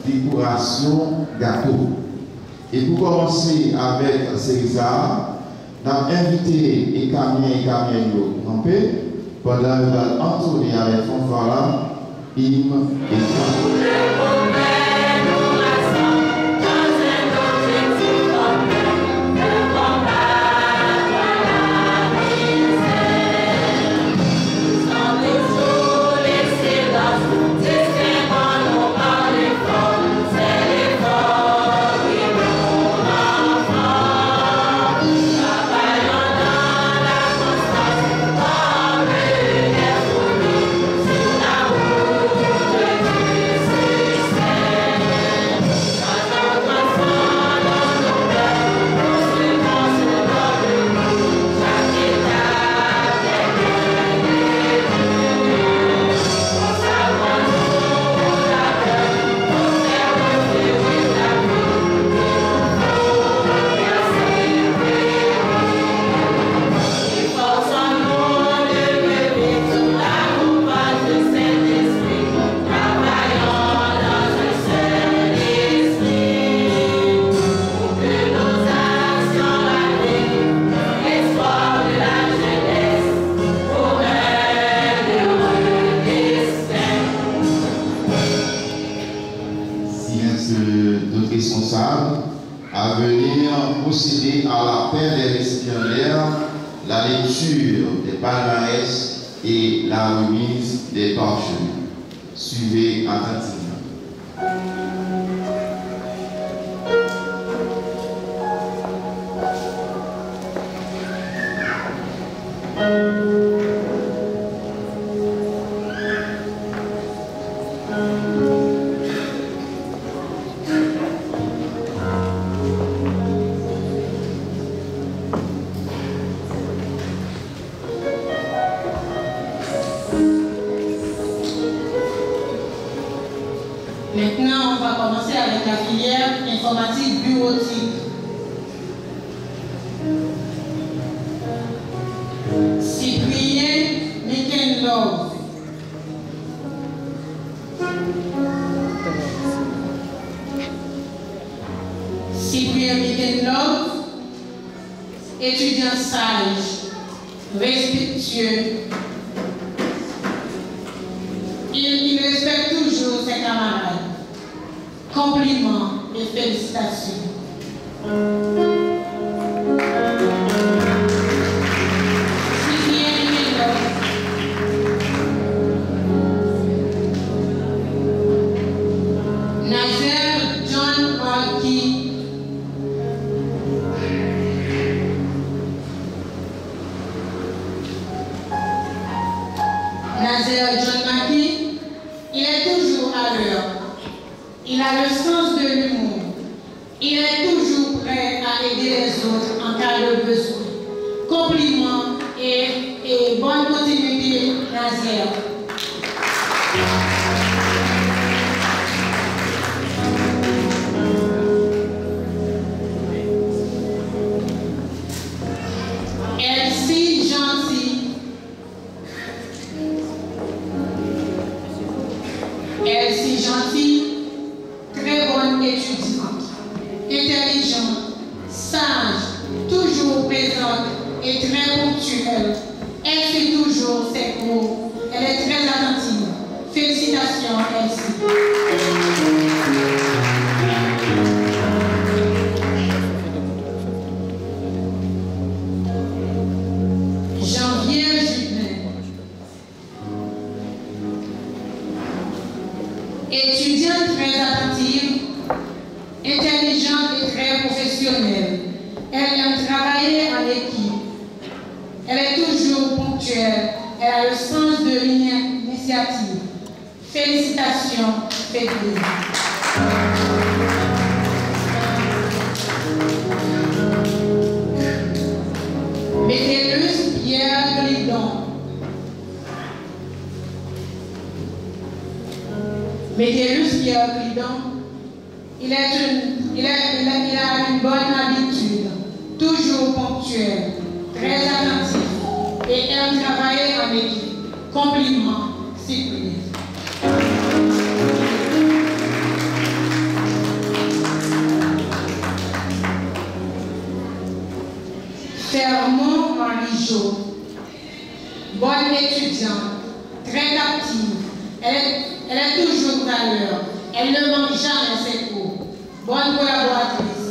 décoration gâteau. Et pour commencer avec César, nous avons invité Camien et Camien de camper pendant le bal entouré avec fanfare, hymne et chant. À venir procéder à l'appel des récipiendaires, la lecture des palmarès et la remise des parchemins. Suivez attentivement. Maintenant, on va commencer avec la filière informatique bureautique. Cyprien Mekenlov. Cyprien Mekenlov, étudiant sage, respectueux. Il respecte toujours ses camarades. Compliments et félicitations. Nazer John Marquis. Nazer John Marquis, il est toujours à l'heure. Il a le sens de l'humour. Il est toujours prêt à aider les autres en cas de besoin. Compliments et bonne continuité, Nazer. Elle est si gentille, très bonne étudiante, intelligente, sage, toujours présente et très ponctuelle. Elle fait toujours ses cours. Elle est très attentive. Félicitations, Elsie. Janvier Jublin. Étudiante très attentive, intelligente et très professionnelle. Elle aime travailler en équipe. Elle est toujours ponctuelle. Elle a le sens de l'initiative. Félicitations, Fédé. Médélus Pierre Glidon. Médélus Pierre Glidon, il a une bonne habitude, toujours ponctuel, très attentif et aime travailler en équipe. Compliment, Cyprien. Fermont Marie-Jo, bonne étudiante, très active, elle est toujours à l'heure, elle ne manque jamais ses cours, bonne collaboratrice.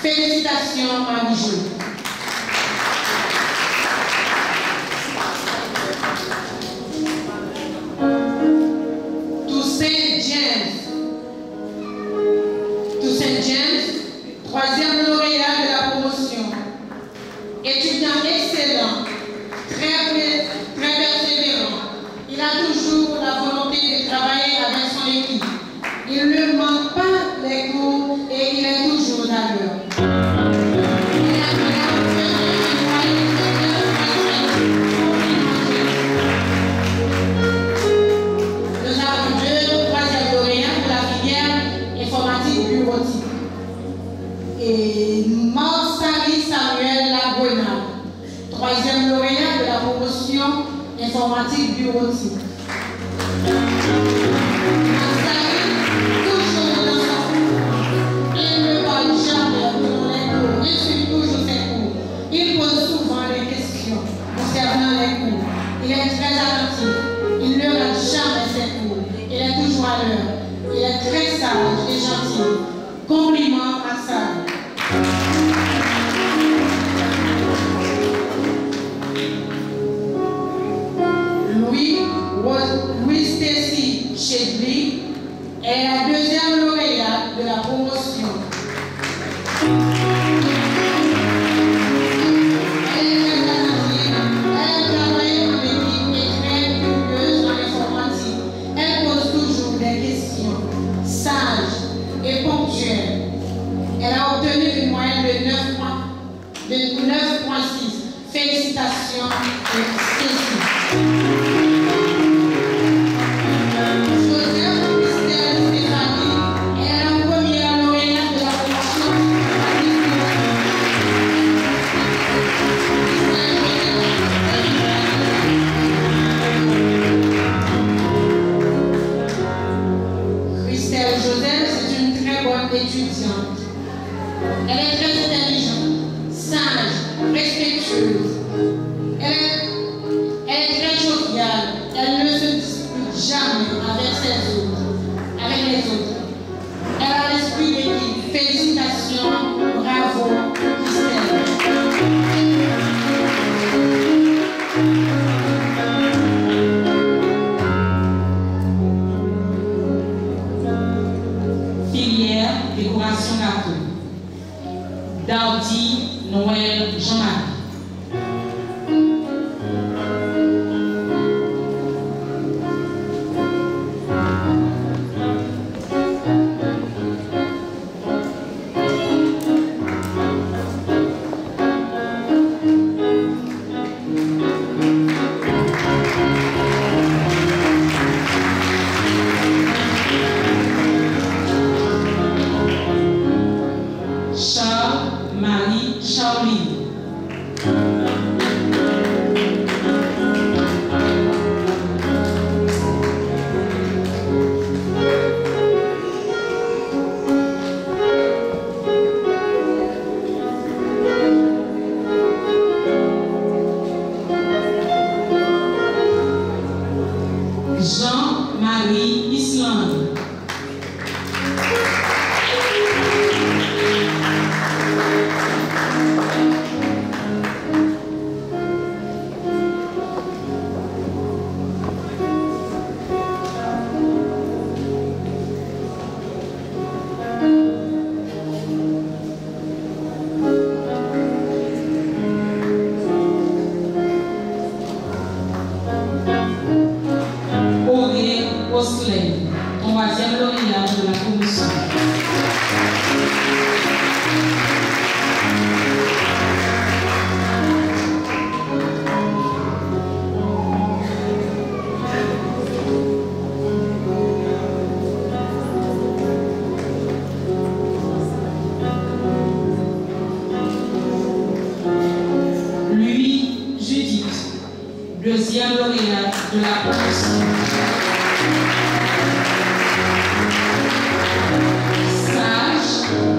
Félicitations Marie-Jo. Toussaint James, troisième lauréat de la promotion. Étudiant excellent, très persévérant. Il a toujours la volonté de travailler avec son équipe. Il ne manque pas les cours et il est toujours à l'heure. Nous avons deux troisième lauréats de la filière informatique bureautique. Et Marsari Samuel Lagrenade, troisième lauréat de la promotion informatique bureautique. Marsari, toujours dans son cours. Il ne parle jamais pendant les cours, il suit toujours ses cours. Il pose souvent des questions concernant les cours. Il est très attentif, il ne rate jamais ses cours. Il est toujours à l'heure. Il est très sage et gentil. Compliment à Sarah. Louis Stacy Chedley est la deuxième lauréate de la promotion. Elle est très attentive, elle travaille en équipe et très curieuse en informatique. Elle pose toujours des questions, sage et ponctuelle. Elle a obtenu une moyenne de 9,6. Félicitations, Stacy. Étudiante. Elle est très intelligente, sage, respectueuse. Elle est très joviale. Elle ne se dispute jamais avec les autres. Elle a l'esprit d'équipe. Félicitations, bravo, Christelle. Décoration gâteau. Dardy Noël Jean-Marie. Charles Marie Charline. Alexandre. Troisième lauréat de la commission. Louis Judith, deuxième lauréat de la commission.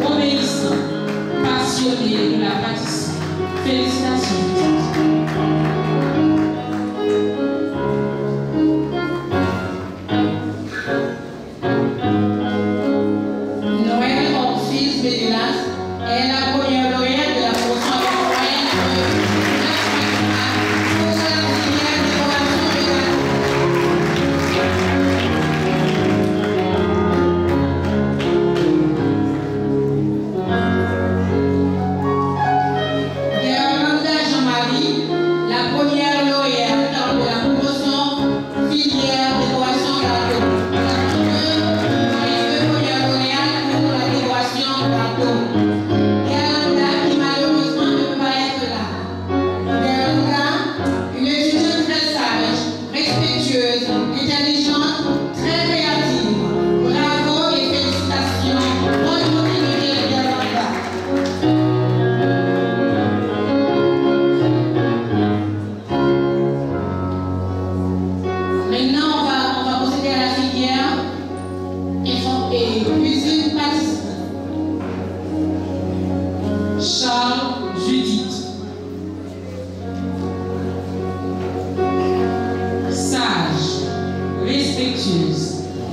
Obéissant, passionné de la pâtisserie. Félicitations. Noël Orphis Bédélas est la première lauréate de la promotion avec moyenne pour la filière décoration de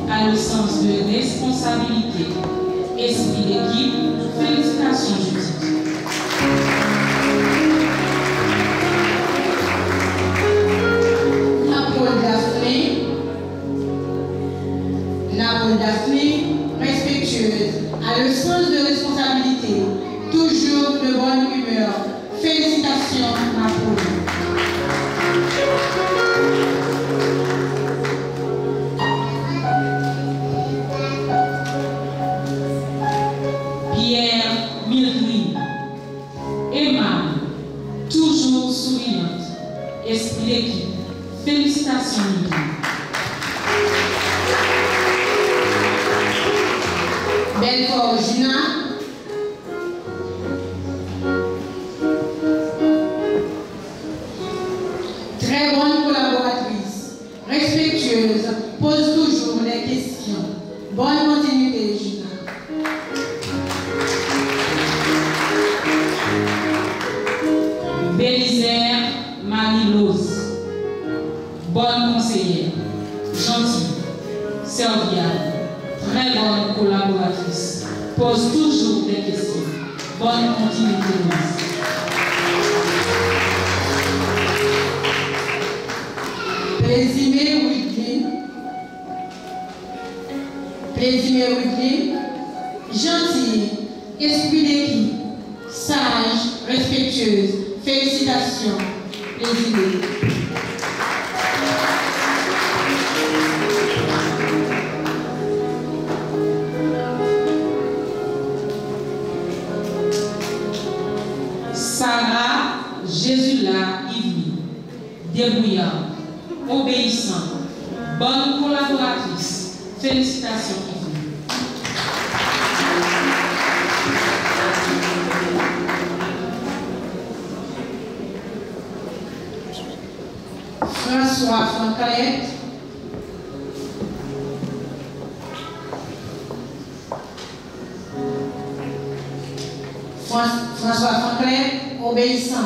a le sens de responsabilité. Esprit d'équipe, félicitations Judith. Napoule Daphné, respectueuse, a le sens de responsabilité, toujours de bonne humeur. Félicitations Napoule. Esprit d'équipe, félicitations. Belfort Gina, très bonne collaboratrice, respectueuse, pose toujours les questions. Bonne continuité Gina. Bélisère Marie-Lose, bonne conseillère, gentille, serviable, très bonne collaboratrice, pose toujours des questions. Bonne continuité. Plaisir Woodley, gentille, esprit d'équipe, sage, respectueuse. Félicitations, Plaisir. Sarah Jésula Ivy, débrouillard, obéissant, bonne collaboratrice. Félicitations, Ivy. François Francalet, François Francalet, obéissant,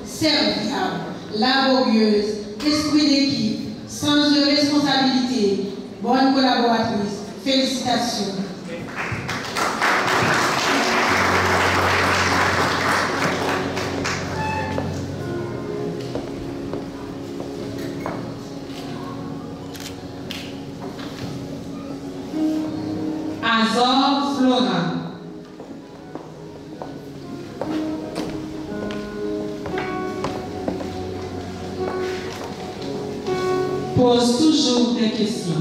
serviable, laborieuse, esprit d'équipe, sens de responsabilité, bonne collaboratrice. Félicitations. Azor Flora. Pose toujours des questions.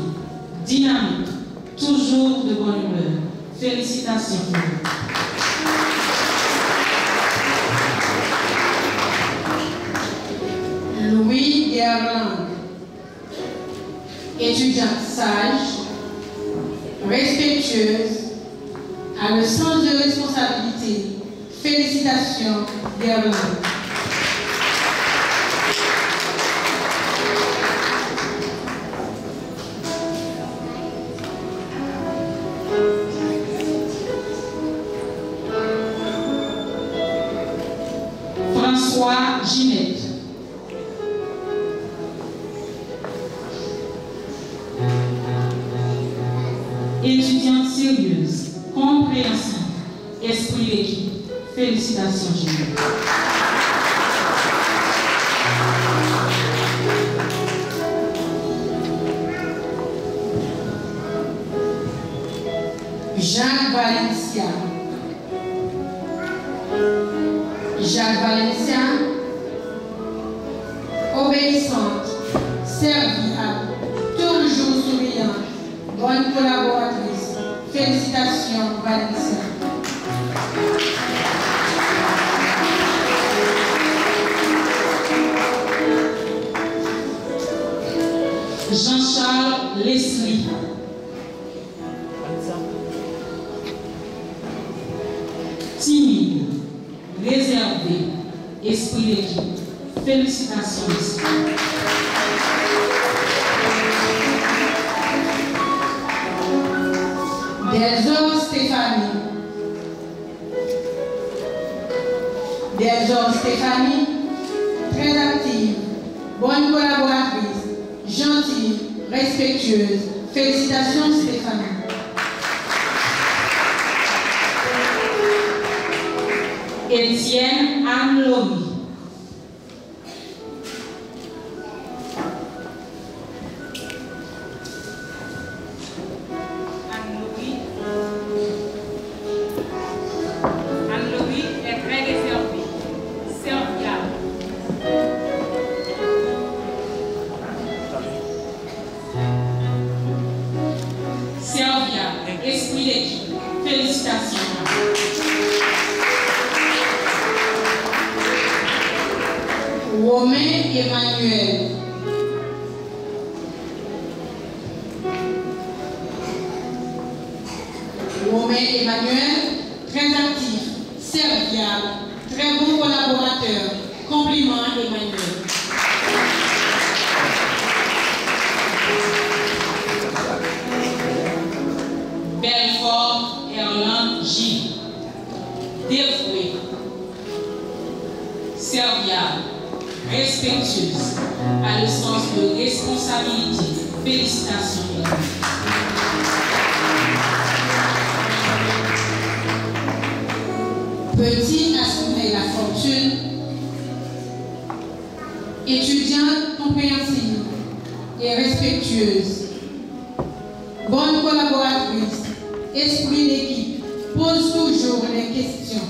Dynamique. Toujours de bonne humeur. Félicitations. Louis Gerland. Étudiante sage, respectueuse, a le sens de responsabilité. Félicitations, Gerland. François Ginette. Étudiante sérieuse, compréhensive, esprit d'équipe. Félicitations, Ginette. Jacques Valencia. Jacques Valencia, obéissante, serviable, toujours souriante, bonne collaboratrice. Félicitations, Valencia. Jean-Charles Leslie. Timide, réservé, esprit d'équipe. Félicitations. Delzor Stéphanie. Delzor Stéphanie, très active, bonne collaboratrice, gentille, respectueuse. Félicitations, Stéphanie. Étienne Anne-Laurie. Anne-Laurie est très réservée, serviable. Serviable, esprit d'équipe. Félicitations. Romain Emmanuel. Romain Emmanuel, très actif, serviable, très bon collaborateur. Compliment, Emmanuel. Belfort Erland J. Dévoué, serviable, respectueuse, a le sens de responsabilité. Félicitations. Petit assumer la fortune, étudiante compréhensive et respectueuse, bonne collaboratrice, esprit d'équipe, pose toujours les questions.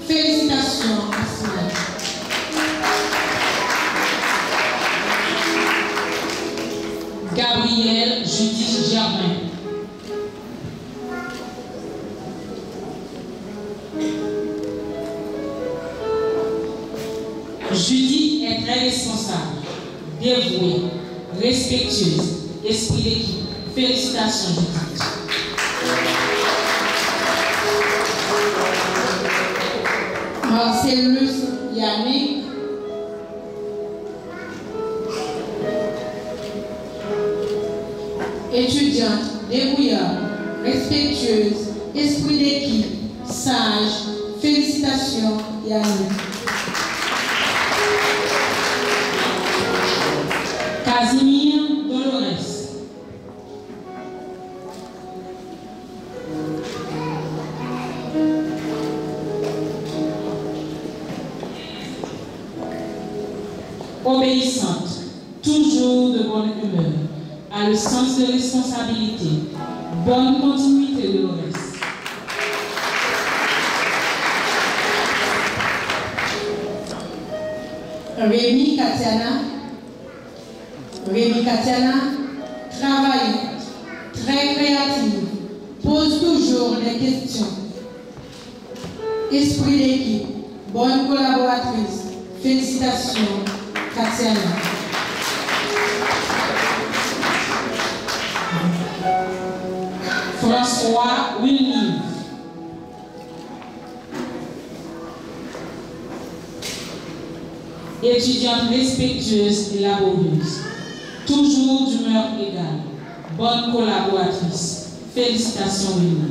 Félicitations, Assoumay. Gabrielle Judith Germain. Judith est très responsable, dévouée, respectueuse, esprit d'équipe. Félicitations, Judith. Marcellus Yannick. Étudiante, débrouillarde, respectueuse, esprit d'équipe, sage. Félicitations, Yannick. Casimir Dolores. obéissante, toujours de bonne humeur, a le sens de responsabilité, bonne continuité de le reste. Rémi Katiana, travaillante, très créative, pose toujours des questions. Esprit d'équipe, bonne collaboratrice, félicitations, Katiana. François William. Étudiante respectueuse et laborieuse, toujours d'humeur égale, bonne collaboratrice. Félicitations, William.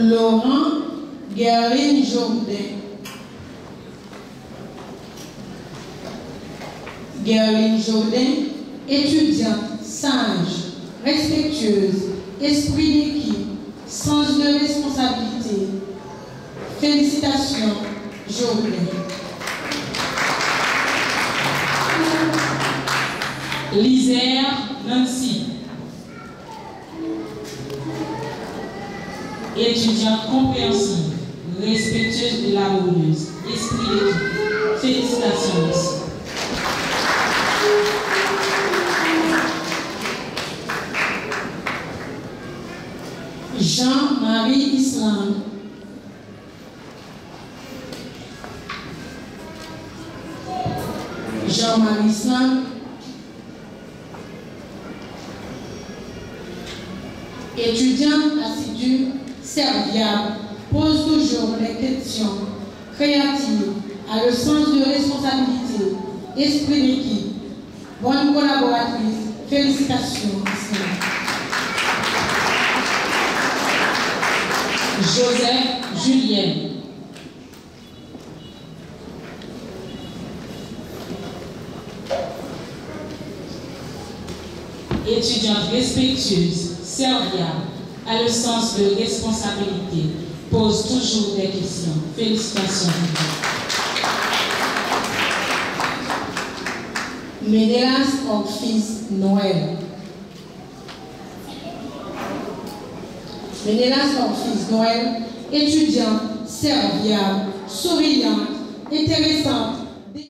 Laurent Guerin Jourdain. Guerin Jourdain, étudiante, sage, respectueuse, esprit d'équipe, sens de responsabilité. Félicitations, Jourdain. Lisère Nancy. Étudiante compréhensive, respectueuse et laborieuse, esprit d'équipe. Félicitations, merci. Jean-Marie Island. Jean-Marie Island. Étudiante assidue, serviable, pose toujours des questions, créative, a le sens de responsabilité, esprit d'équipe, bonne collaboratrice. Félicitations. Joseph Julien. Étudiante respectueuse, serviable, a le sens de responsabilité, pose toujours des questions. Félicitations. Ménélas Orphis Noël. Ménélas Orphis Noël, étudiante, serviable, souriante, intéressante,